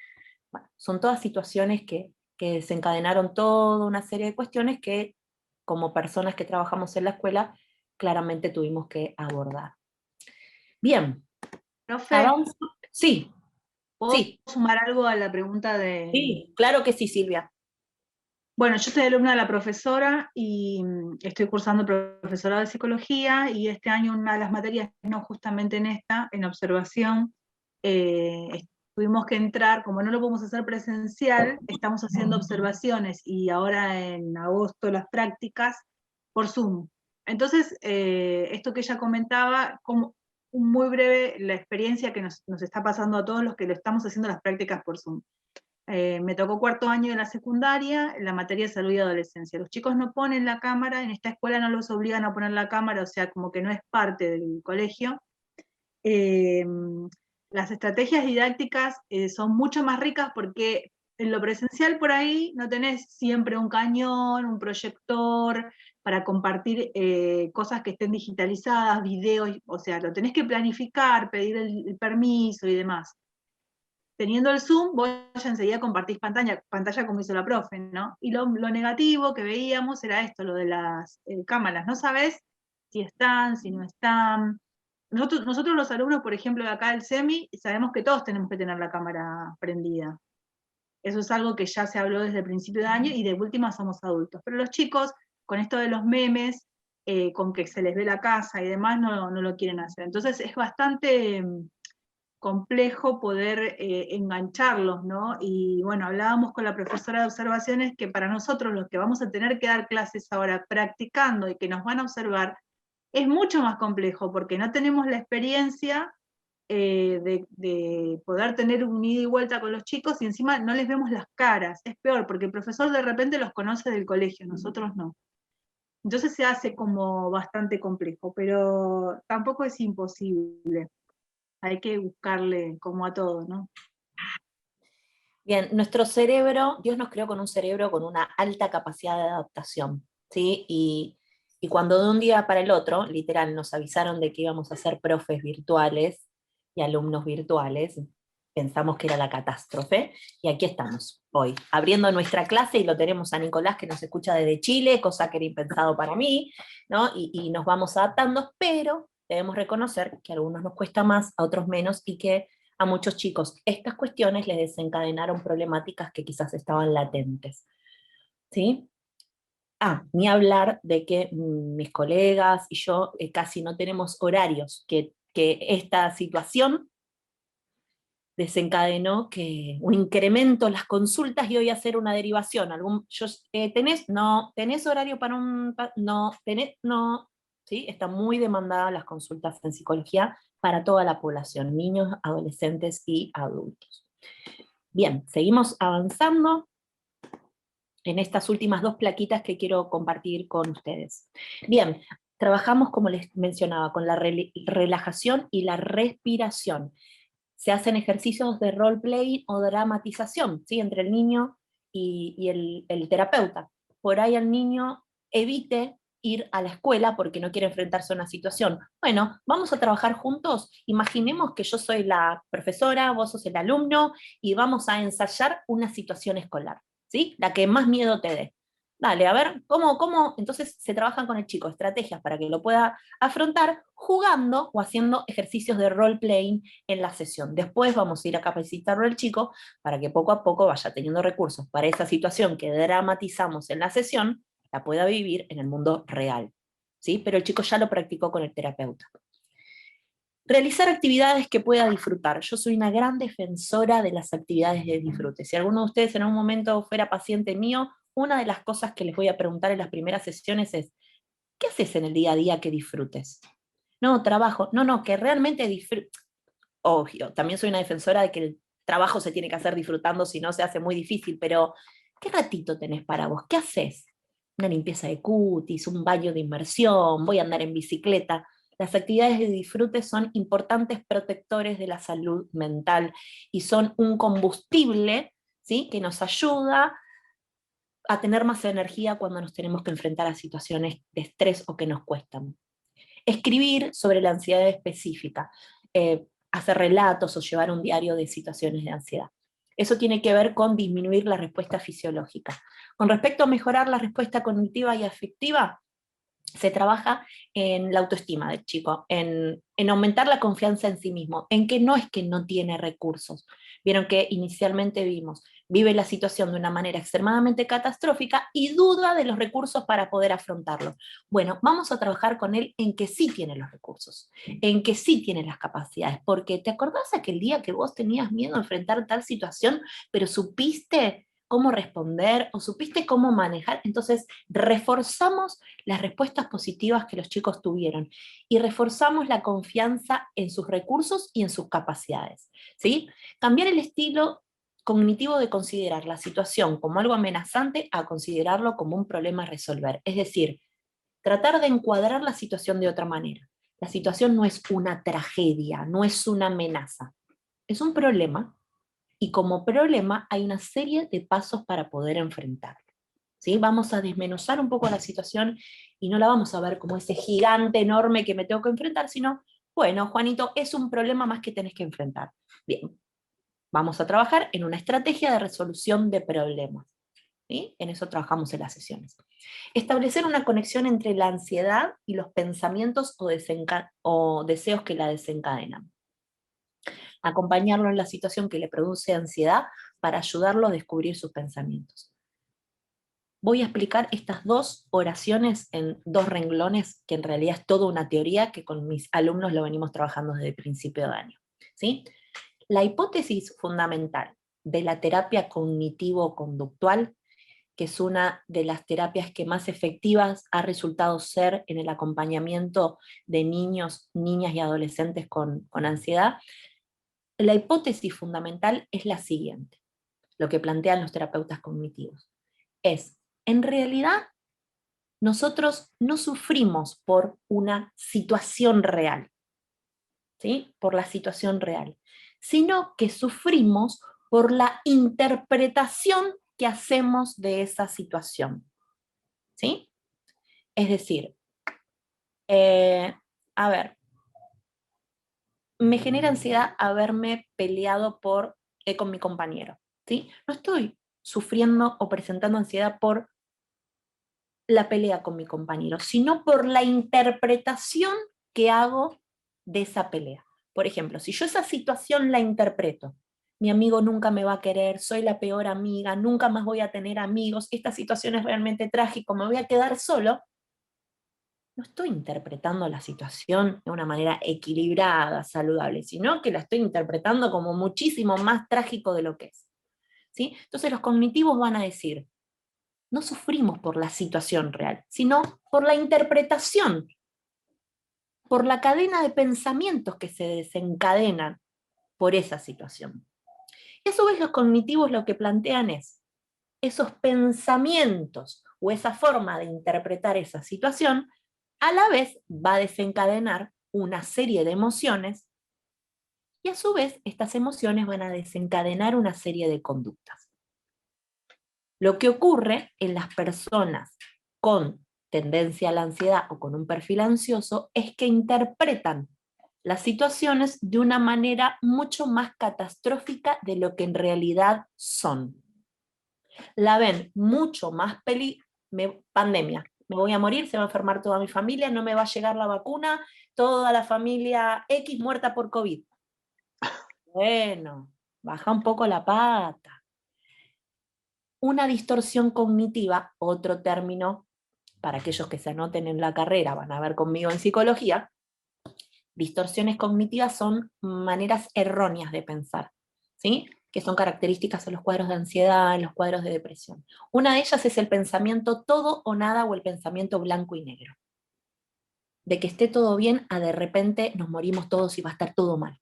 Bueno, son todas situaciones que desencadenaron toda una serie de cuestiones que como personas que trabajamos en la escuela claramente tuvimos que abordar. Bien, Profe, avanzo. Sí, ¿puedo sí, sumar algo a la pregunta de... sí, claro que sí, Silvia. Bueno, yo soy alumna de la profesora y estoy cursando profesorado de psicología, y este año una de las materias, no justamente en esta, en observación, tuvimos que entrar, como no lo podemos hacer presencial, estamos haciendo observaciones y ahora en agosto las prácticas por Zoom. Entonces, esto que ella comentaba, como muy breve la experiencia que nos está pasando a todos los que lo estamos haciendo las prácticas por Zoom. Me tocó cuarto año de la secundaria, la materia de salud y adolescencia. Los chicos no ponen la cámara, en esta escuela no los obligan a poner la cámara, o sea, como que no es parte del colegio. Eh, las estrategias didácticas son mucho más ricas porque en lo presencial por ahí no tenés siempre un cañón, un proyector para compartir cosas que estén digitalizadas, videos, o sea, lo tenés que planificar, pedir el permiso y demás. Teniendo el Zoom, vos ya enseguida compartís pantalla como hizo la profe, ¿no? Y lo negativo que veíamos era esto, lo de las cámaras. No sabés si están, si no están. Nosotros los alumnos, por ejemplo, de acá del SEMI, sabemos que todos tenemos que tener la cámara prendida. Eso es algo que ya se habló desde el principio de año y de última somos adultos. Pero los chicos, con esto de los memes, con que se les ve la casa y demás, no lo quieren hacer. Entonces es bastante complejo poder engancharlos, ¿no? Y bueno, hablábamos con la profesora de observaciones que para nosotros, los que vamos a tener que dar clases ahora practicando y que nos van a observar, es mucho más complejo porque no tenemos la experiencia de poder tener un ida y vuelta con los chicos y encima no les vemos las caras. Es peor porque el profesor de repente los conoce del colegio, nosotros no. Entonces se hace como bastante complejo, pero tampoco es imposible. Hay que buscarle como a todo, ¿no? Bien, nuestro cerebro, Dios nos creó con un cerebro con una alta capacidad de adaptación, ¿sí? Y cuando de un día para el otro, literal, nos avisaron de que íbamos a ser profes virtuales y alumnos virtuales, pensamos que era la catástrofe, y aquí estamos, hoy, abriendo nuestra clase, y lo tenemos a Nicolás que nos escucha desde Chile, cosa que era impensado para mí, ¿no? Y nos vamos adaptando, pero debemos reconocer que a algunos nos cuesta más, a otros menos, y que a muchos chicos estas cuestiones les desencadenaron problemáticas que quizás estaban latentes. ¿Sí? Ni hablar de que mis colegas y yo casi no tenemos horarios, que esta situación desencadenó que un incremento en las consultas y hoy hacer una derivación. ¿Tenés? No. ¿Tenés horario para un...? No. ¿Tenés? No. ¿Sí? Están muy demandadas las consultas en psicología para toda la población, niños, adolescentes y adultos. Bien, seguimos avanzando en estas últimas dos plaquitas que quiero compartir con ustedes. Bien, trabajamos, como les mencionaba, con la relajación y la respiración. se hacen ejercicios de role-play o dramatización, ¿sí? Entre el niño y el terapeuta. Por ahí el niño evite ir a la escuela porque no quiere enfrentarse a una situación. Bueno, vamos a trabajar juntos. Imaginemos que yo soy la profesora, vos sos el alumno, y vamos a ensayar una situación escolar, ¿sí? La que más miedo te dé. Dale, a ver, ¿cómo? Entonces se trabajan con el chico estrategias para que lo pueda afrontar jugando o haciendo ejercicios de role-playing en la sesión. Después vamos a ir a capacitarlo al chico para que poco a poco vaya teniendo recursos para esa situación que dramatizamos en la sesión, la pueda vivir en el mundo real, ¿sí? Pero el chico ya lo practicó con el terapeuta. Realizar actividades que pueda disfrutar. Yo soy una gran defensora de las actividades de disfrute. Si alguno de ustedes en algún momento fuera paciente mío, una de las cosas que les voy a preguntar en las primeras sesiones es, ¿qué haces en el día a día que disfrutes? No, trabajo. No, que realmente disfrutes. Obvio, también soy una defensora de que el trabajo se tiene que hacer disfrutando, si no se hace muy difícil, pero ¿qué ratito tenés para vos? ¿Qué haces? Una limpieza de cutis, un baño de inmersión, voy a andar en bicicleta. Las actividades de disfrute son importantes protectores de la salud mental y son un combustible, ¿sí?, que nos ayuda a tener más energía cuando nos tenemos que enfrentar a situaciones de estrés o que nos cuestan. Escribir sobre la ansiedad específica, hacer relatos o llevar un diario de situaciones de ansiedad. Eso tiene que ver con disminuir la respuesta fisiológica. Con respecto a mejorar la respuesta cognitiva y afectiva, se trabaja en la autoestima del chico, en aumentar la confianza en sí mismo, en que no es que no tiene recursos. Vieron que inicialmente vimos, vive la situación de una manera extremadamente catastrófica y duda de los recursos para poder afrontarlo. Bueno, vamos a trabajar con él en que sí tiene los recursos, en que sí tiene las capacidades, porque ¿te acordás aquel día que vos tenías miedo a enfrentar tal situación, pero supiste cómo responder o supiste cómo manejar? Entonces, reforzamos las respuestas positivas que los chicos tuvieron y reforzamos la confianza en sus recursos y en sus capacidades, ¿sí? Cambiar el estilo cognitivo de considerar la situación como algo amenazante a considerarlo como un problema a resolver. Es decir, tratar de encuadrar la situación de otra manera. La situación no es una tragedia, no es una amenaza, es un problema, y como problema hay una serie de pasos para poder enfrentarlo. ¿Sí? Vamos a desmenuzar un poco la situación y no la vamos a ver como ese gigante enorme que me tengo que enfrentar, sino, bueno, Juanito, es un problema más que tenés que enfrentar. Bien, vamos a trabajar en una estrategia de resolución de problemas. ¿Sí? En eso trabajamos en las sesiones. Establecer una conexión entre la ansiedad y los pensamientos o deseos que la desencadenan. Acompañarlo en la situación que le produce ansiedad para ayudarlo a descubrir sus pensamientos. Voy a explicar estas dos oraciones en dos renglones, que en realidad es toda una teoría que con mis alumnos lo venimos trabajando desde el principio de año, ¿sí? La hipótesis fundamental de la terapia cognitivo-conductual, que es una de las terapias que más efectivas ha resultado ser en el acompañamiento de niños, niñas y adolescentes con ansiedad. La hipótesis fundamental es la siguiente, lo que plantean los terapeutas cognitivos. Es, en realidad, nosotros no sufrimos por una situación real, ¿sí? Por la situación real, sino que sufrimos por la interpretación que hacemos de esa situación, ¿sí? Es decir, a ver, me genera ansiedad haberme peleado con mi compañero, ¿sí? No estoy sufriendo o presentando ansiedad por la pelea con mi compañero, sino por la interpretación que hago de esa pelea. Por ejemplo, si yo esa situación la interpreto, mi amigo nunca me va a querer, soy la peor amiga, nunca más voy a tener amigos, esta situación es realmente trágica, me voy a quedar solo, no estoy interpretando la situación de una manera equilibrada, saludable, sino que la estoy interpretando como muchísimo más trágico de lo que es, ¿sí? Entonces los cognitivos van a decir, no sufrimos por la situación real, sino por la interpretación, por la cadena de pensamientos que se desencadenan por esa situación. Y a su vez los cognitivos lo que plantean es, esos pensamientos o esa forma de interpretar esa situación, a la vez va a desencadenar una serie de emociones Y a su vez, estas emociones van a desencadenar una serie de conductas. Lo que ocurre en las personas con tendencia a la ansiedad o con un perfil ansioso es que interpretan las situaciones de una manera mucho más catastrófica de lo que en realidad son. La ven mucho más pandemia. Me voy a morir, se va a enfermar toda mi familia, no me va a llegar la vacuna, toda la familia X muerta por COVID. Bueno, baja un poco la pata. Una distorsión cognitiva, otro término para aquellos que se anoten en la carrera, van a ver conmigo en psicología. Distorsiones cognitivas son maneras erróneas de pensar, ¿sí? Que son características en los cuadros de ansiedad, en los cuadros de depresión. Una de ellas es el pensamiento todo o nada o el pensamiento blanco y negro. De que esté todo bien a de repente nos morimos todos y va a estar todo mal.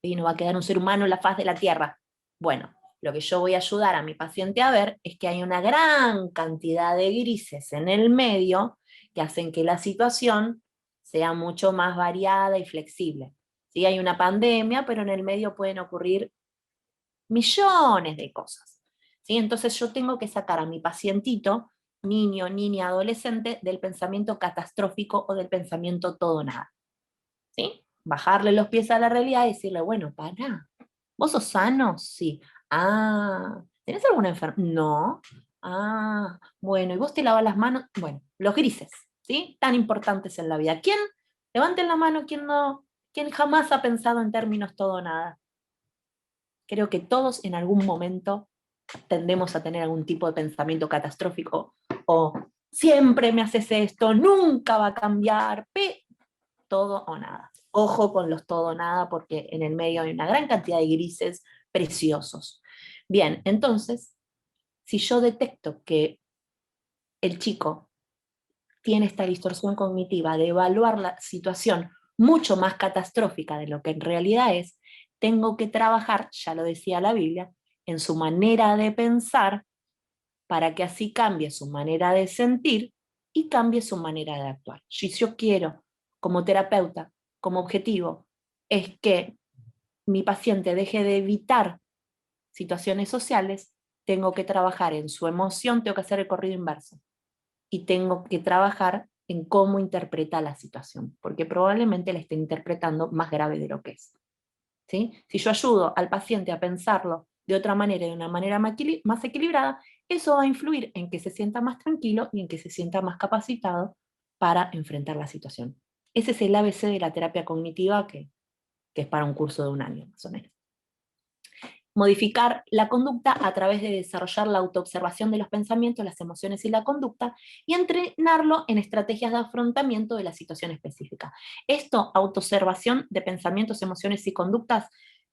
Y no va a quedar un ser humano en la faz de la Tierra. Bueno, lo que yo voy a ayudar a mi paciente a ver es que hay una gran cantidad de grises en el medio que hacen que la situación sea mucho más variada y flexible. ¿Sí? Hay una pandemia, pero en el medio pueden ocurrir millones de cosas. ¿Sí? Entonces yo tengo que sacar a mi pacientito, niño, niña, adolescente, del pensamiento catastrófico o del pensamiento todo nada. ¿Sí? Bajarle los pies a la realidad y decirle, bueno, para, ¿vos sos sano? Sí. Ah, ¿tenés alguna enfermedad? No. Ah, bueno, ¿y vos te lavas las manos? Bueno, los grises, ¿sí? Tan importantes en la vida. ¿Quién? Levanten la mano, ¿quién no? ¿Quién jamás ha pensado en términos todo o nada? Creo que todos en algún momento tendemos a tener algún tipo de pensamiento catastrófico o siempre me haces esto, nunca va a cambiar, todo o nada. Ojo con los todo o nada porque en el medio hay una gran cantidad de grises preciosos. Bien, entonces, si yo detecto que el chico tiene esta distorsión cognitiva de evaluar la situación mucho más catastrófica de lo que en realidad es, tengo que trabajar, ya lo decía la Biblia, en su manera de pensar para que así cambie su manera de sentir y cambie su manera de actuar. Si yo quiero, como terapeuta, como objetivo, es que mi paciente deje de evitar situaciones sociales, tengo que trabajar en su emoción, tengo que hacer el corrido inverso. Y tengo que trabajar en cómo interpreta la situación, porque probablemente la esté interpretando más grave de lo que es. ¿Sí? Si yo ayudo al paciente a pensarlo de otra manera, de una manera más equilibrada, eso va a influir en que se sienta más tranquilo y en que se sienta más capacitado para enfrentar la situación. Ese es el ABC de la terapia cognitiva que es para un curso de 1 año, más o menos. Modificar la conducta a través de desarrollar la autoobservación de los pensamientos, las emociones y la conducta, y entrenarlo en estrategias de afrontamiento de la situación específica. Esto, autoobservación de pensamientos, emociones y conductas,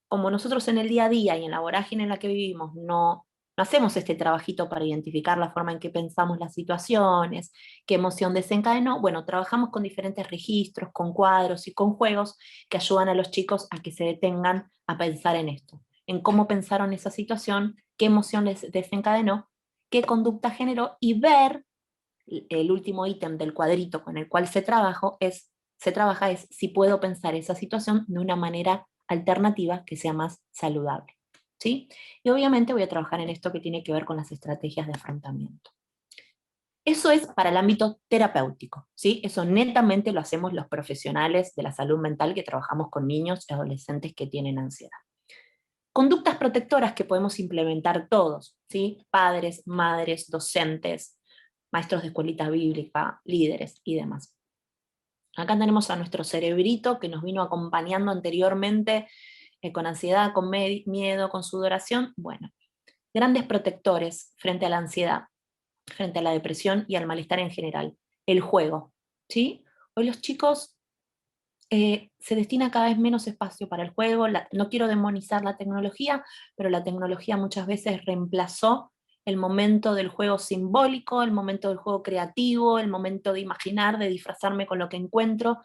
como nosotros en el día a día y en la vorágine en la que vivimos no hacemos este trabajito para identificar la forma en que pensamos las situaciones, qué emoción desencadenó, bueno, trabajamos con diferentes registros, con cuadros y con juegos que ayudan a los chicos a que se detengan a pensar en esto, en cómo pensaron esa situación, qué emoción les desencadenó, qué conducta generó, y ver, el último ítem del cuadrito con el cual se trabaja es si puedo pensar esa situación de una manera alternativa que sea más saludable. ¿Sí? Y obviamente voy a trabajar en esto que tiene que ver con las estrategias de afrontamiento. Eso es para el ámbito terapéutico, ¿sí? Eso netamente lo hacemos los profesionales de la salud mental que trabajamos con niños y adolescentes que tienen ansiedad. Conductas protectoras que podemos implementar todos, ¿sí? Padres, madres, docentes, maestros de escuelita bíblica, líderes y demás. Acá tenemos a nuestro cerebrito que nos vino acompañando anteriormente con ansiedad, con miedo, con sudoración. Bueno, grandes protectores frente a la ansiedad, frente a la depresión y al malestar en general. El juego, ¿sí? Hoy los chicos se destina cada vez menos espacio para el juego. No quiero demonizar la tecnología, pero la tecnología muchas veces reemplazó el momento del juego simbólico, el momento del juego creativo, el momento de imaginar, de disfrazarme con lo que encuentro,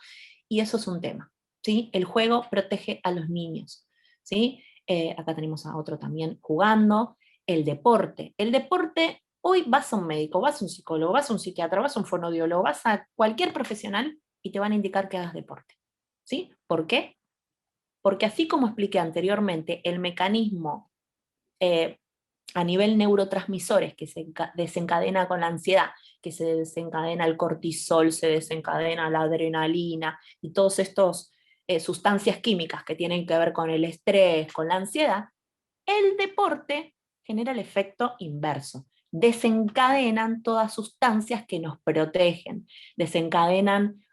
y eso es un tema, ¿sí? El juego protege a los niños, ¿sí? Acá tenemos a otro también jugando. El deporte. El deporte, hoy vas a un médico, vas a un psicólogo, vas a un psiquiatra, vas a un fonoaudiólogo, vas a cualquier profesional y te van a indicar que hagas deporte. ¿Sí? ¿Por qué? Porque así como expliqué anteriormente, el mecanismo a nivel neurotransmisores que se desencadena con la ansiedad, que se desencadena el cortisol, se desencadena la adrenalina y todos estos sustancias químicas que tienen que ver con el estrés, con la ansiedad, el deporte genera el efecto inverso. Desencadenan todas sustancias que nos protegen, desencadenan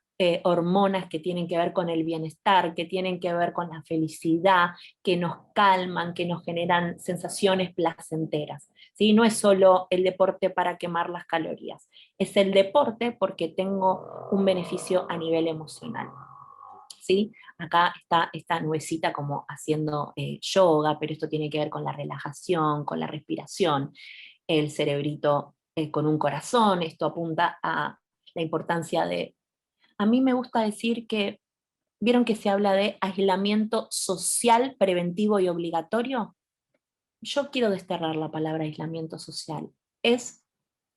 hormonas que tienen que ver con el bienestar, que tienen que ver con la felicidad, que nos calman, que nos generan sensaciones placenteras. ¿Sí? No es solo el deporte para quemar las calorías, es el deporte porque tengo un beneficio a nivel emocional. ¿Sí? Acá está esta nubecita como haciendo yoga, pero esto tiene que ver con la relajación, con la respiración, el cerebrito con un corazón, esto apunta a la importancia de... A mí me gusta decir que, ¿vieron que se habla de aislamiento social, preventivo y obligatorio? Yo quiero desterrar la palabra aislamiento social. Es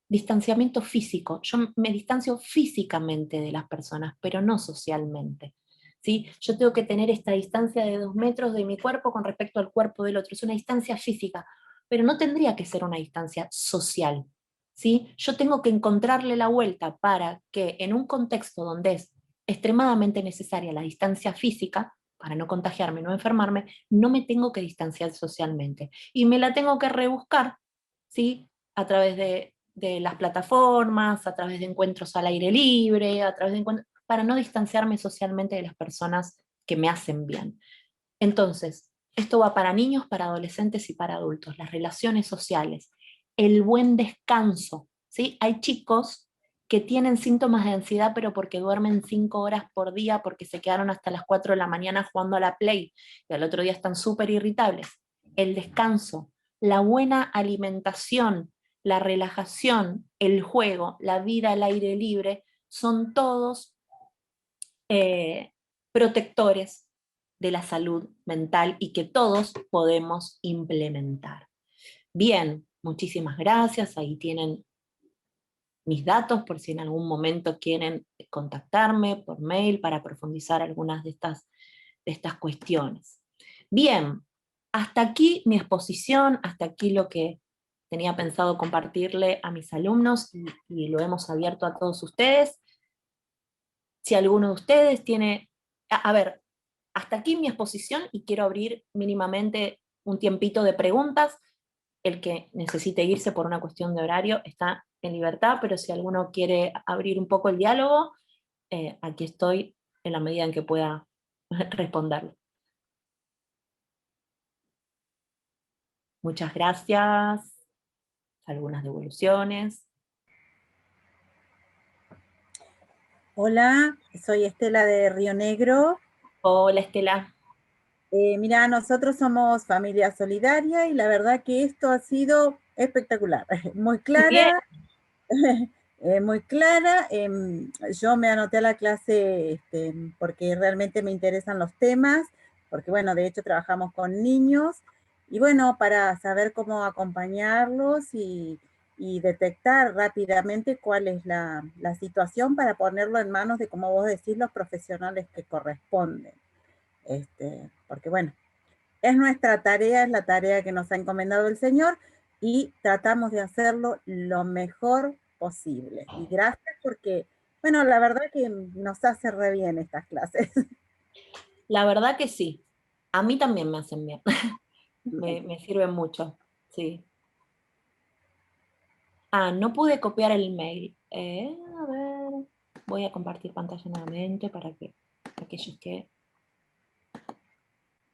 distanciamiento físico. Yo me distancio físicamente de las personas, pero no socialmente. ¿Sí? Yo tengo que tener esta distancia de 2 metros de mi cuerpo con respecto al cuerpo del otro. Es una distancia física, pero no tendría que ser una distancia social. ¿Sí? Yo tengo que encontrarle la vuelta para que en un contexto donde es extremadamente necesaria la distancia física, para no contagiarme, no enfermarme, no me tengo que distanciar socialmente. Y me la tengo que rebuscar, ¿sí? A través de las plataformas, a través de encuentros al aire libre, a través de encuentros, para no distanciarme socialmente de las personas que me hacen bien. Entonces, esto va para niños, para adolescentes y para adultos, las relaciones sociales, el buen descanso, ¿sí? Hay chicos que tienen síntomas de ansiedad, pero porque duermen 5 horas por día, porque se quedaron hasta las 4 de la mañana jugando a la Play, y al otro día están súper irritables. El descanso, la buena alimentación, la relajación, el juego, la vida al aire libre, son todos protectores de la salud mental y que todos podemos implementar. Bien, muchísimas gracias. Ahí tienen mis datos por si en algún momento quieren contactarme por mail para profundizar algunas de estas cuestiones. Bien, hasta aquí mi exposición, hasta aquí lo que tenía pensado compartirle a mis alumnos y lo hemos abierto a todos ustedes. Si alguno de ustedes tiene, a ver, hasta aquí mi exposición y quiero abrir mínimamente un tiempito de preguntas. El que necesite irse por una cuestión de horario está en libertad, pero si alguno quiere abrir un poco el diálogo, aquí estoy en la medida en que pueda responderlo. Muchas gracias. Algunas devoluciones. Hola, soy Estela de Río Negro. Hola, Estela. Mira, nosotros somos familia solidaria y la verdad que esto ha sido espectacular, muy clara, muy clara. Yo me anoté a la clase porque realmente me interesan los temas, porque bueno, de hecho trabajamos con niños y bueno, para saber cómo acompañarlos y detectar rápidamente cuál es la situación para ponerlo en manos de, como vos decís, los profesionales que corresponden. Porque bueno, es nuestra tarea, es la tarea que nos ha encomendado el Señor y tratamos de hacerlo lo mejor posible. Y gracias porque, bueno, la verdad que nos hace re bien estas clases. La verdad que sí. A mí también me hacen bien. me sirven mucho, sí. Ah, no pude copiar el mail. A ver, voy a compartir pantalla nuevamente para que aquellos que...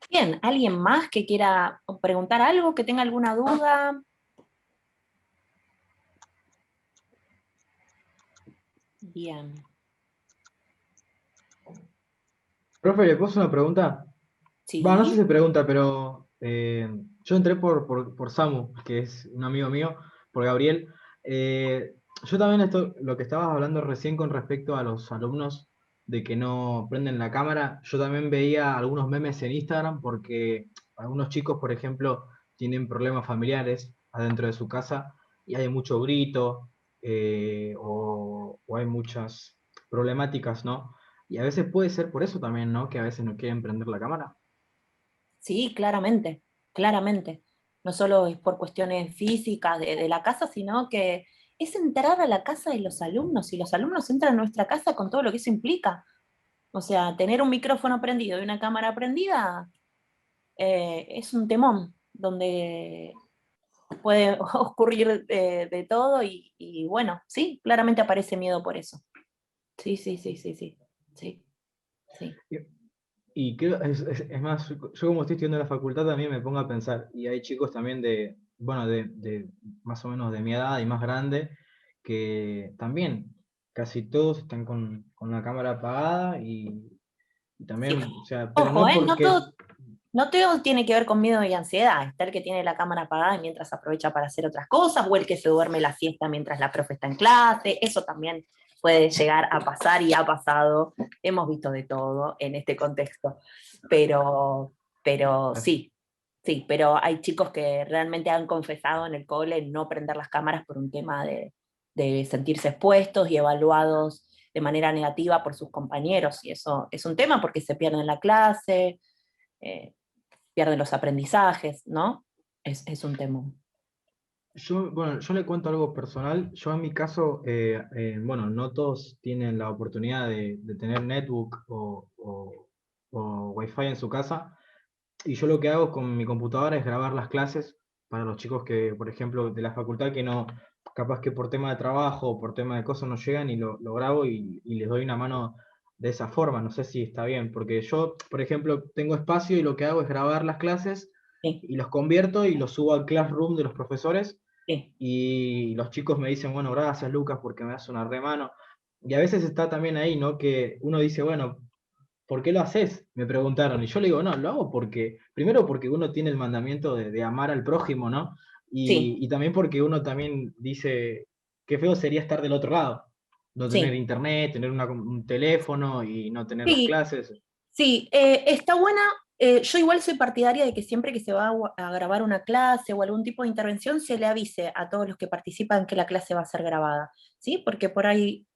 Bien, ¿alguien más que quiera preguntar algo, que tenga alguna duda? Bien. Profe, ¿le puedo hacer una pregunta? Va, no sé si Sí. pregunta, pero yo entré por Samu, que es un amigo mío, por Gabriel. Yo también lo que estabas hablando recién con respecto a los alumnos de que no prenden la cámara, yo también veía algunos memes en Instagram porque algunos chicos, por ejemplo, tienen problemas familiares adentro de su casa y hay mucho grito o hay muchas problemáticas, ¿no? Y a veces puede ser por eso también, ¿no? Que a veces no quieren prender la cámara. Sí, claramente, claramente. No solo es por cuestiones físicas de la casa, sino que es entrar a la casa de los alumnos, y los alumnos entran a nuestra casa con todo lo que eso implica. O sea, tener un micrófono prendido y una cámara prendida es un temón, donde puede ocurrir de todo y bueno, sí, claramente aparece miedo por eso. Sí, sí, sí, sí, sí, sí, sí. Y creo, es más, yo como estoy estudiando en la facultad también me pongo a pensar, y hay chicos también de, bueno, de más o menos de mi edad y más grande, que también casi todos están con la cámara apagada y Sí. también, o sea, pero Ojo, no no porque, todo, no todo tiene que ver con miedo y ansiedad. Está el que tiene la cámara apagada y mientras aprovecha para hacer otras cosas, o el que se duerme la siesta mientras la profe está en clase. Eso también puede llegar a pasar y ha pasado. Hemos visto de todo en este contexto. Pero sí, sí, pero hay chicos que realmente han confesado en el cole no prender las cámaras por un tema de sentirse expuestos y evaluados de manera negativa por sus compañeros. Y eso es un tema porque se pierden la clase. eh, Pierden los aprendizajes, ¿no? Es un tema. bueno, yo le cuento algo personal. Yo en mi caso, bueno, no todos tienen la oportunidad de tener netbook o wifi en su casa. Y yo lo que hago con mi computadora es grabar las clases para los chicos que, por ejemplo, de la facultad que no, capaz que por tema de trabajo o por tema de cosas no llegan y lo grabo y les doy una mano de esa forma. No sé si está bien, porque yo, por ejemplo, tengo espacio y lo que hago es grabar las clases Sí, y los convierto y los subo al Classroom de los profesores sí, y los chicos me dicen, bueno, gracias Lucas porque me das una remano. Y a veces está también ahí, ¿no? Que uno dice, bueno, ¿por qué lo haces? Me preguntaron. Y yo le digo, no, lo hago porque, primero porque uno tiene el mandamiento de amar al prójimo, ¿no? sí, Y también porque uno también dice, qué feo sería estar del otro lado, no tener sí. internet, tener un teléfono y no tener las Sí, clases. sí, está buena. Yo igual soy partidaria de que siempre que se va a grabar una clase o algún tipo de intervención se le avise a todos los que participan que la clase va a ser grabada, ¿sí? Porque por ahí,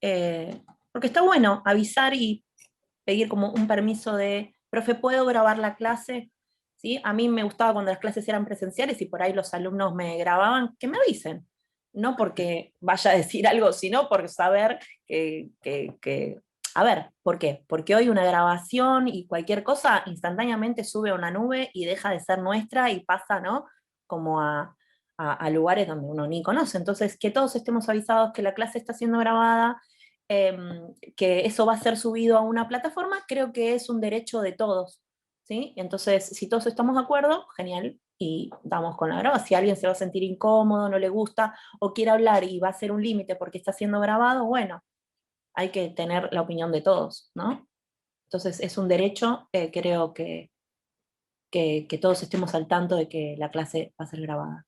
porque está bueno avisar y pedir como un permiso de, profe, ¿puedo grabar la clase? ¿Sí? A mí me gustaba cuando las clases eran presenciales y por ahí los alumnos me grababan, que me avisen. No porque vaya a decir algo, sino por saber a ver, ¿por qué? Porque hoy una grabación y cualquier cosa instantáneamente sube a una nube y deja de ser nuestra y pasa, ¿no? Como a lugares donde uno ni conoce. Entonces, que todos estemos avisados que la clase está siendo grabada, que eso va a ser subido a una plataforma, creo que es un derecho de todos, ¿sí? Entonces, si todos estamos de acuerdo, genial, y vamos con la grabación. Si alguien se va a sentir incómodo, no le gusta, o quiere hablar y va a ser un límite porque está siendo grabado, bueno, hay que tener la opinión de todos, ¿no? Entonces, es un derecho, creo que todos estemos al tanto de que la clase va a ser grabada,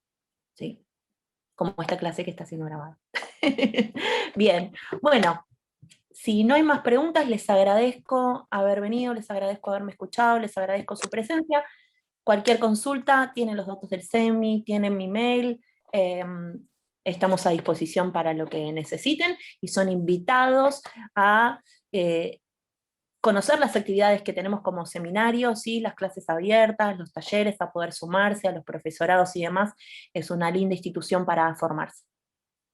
¿sí? Como esta clase que está siendo grabada. Bien, bueno, si no hay más preguntas, les agradezco haber venido, les agradezco haberme escuchado, les agradezco su presencia. Cualquier consulta, tienen los datos del SEMI, tienen mi mail, estamos a disposición para lo que necesiten y son invitados a conocer las actividades que tenemos como seminarios, ¿sí? Las clases abiertas, los talleres, a poder sumarse a los profesorados y demás. Es una linda institución para formarse.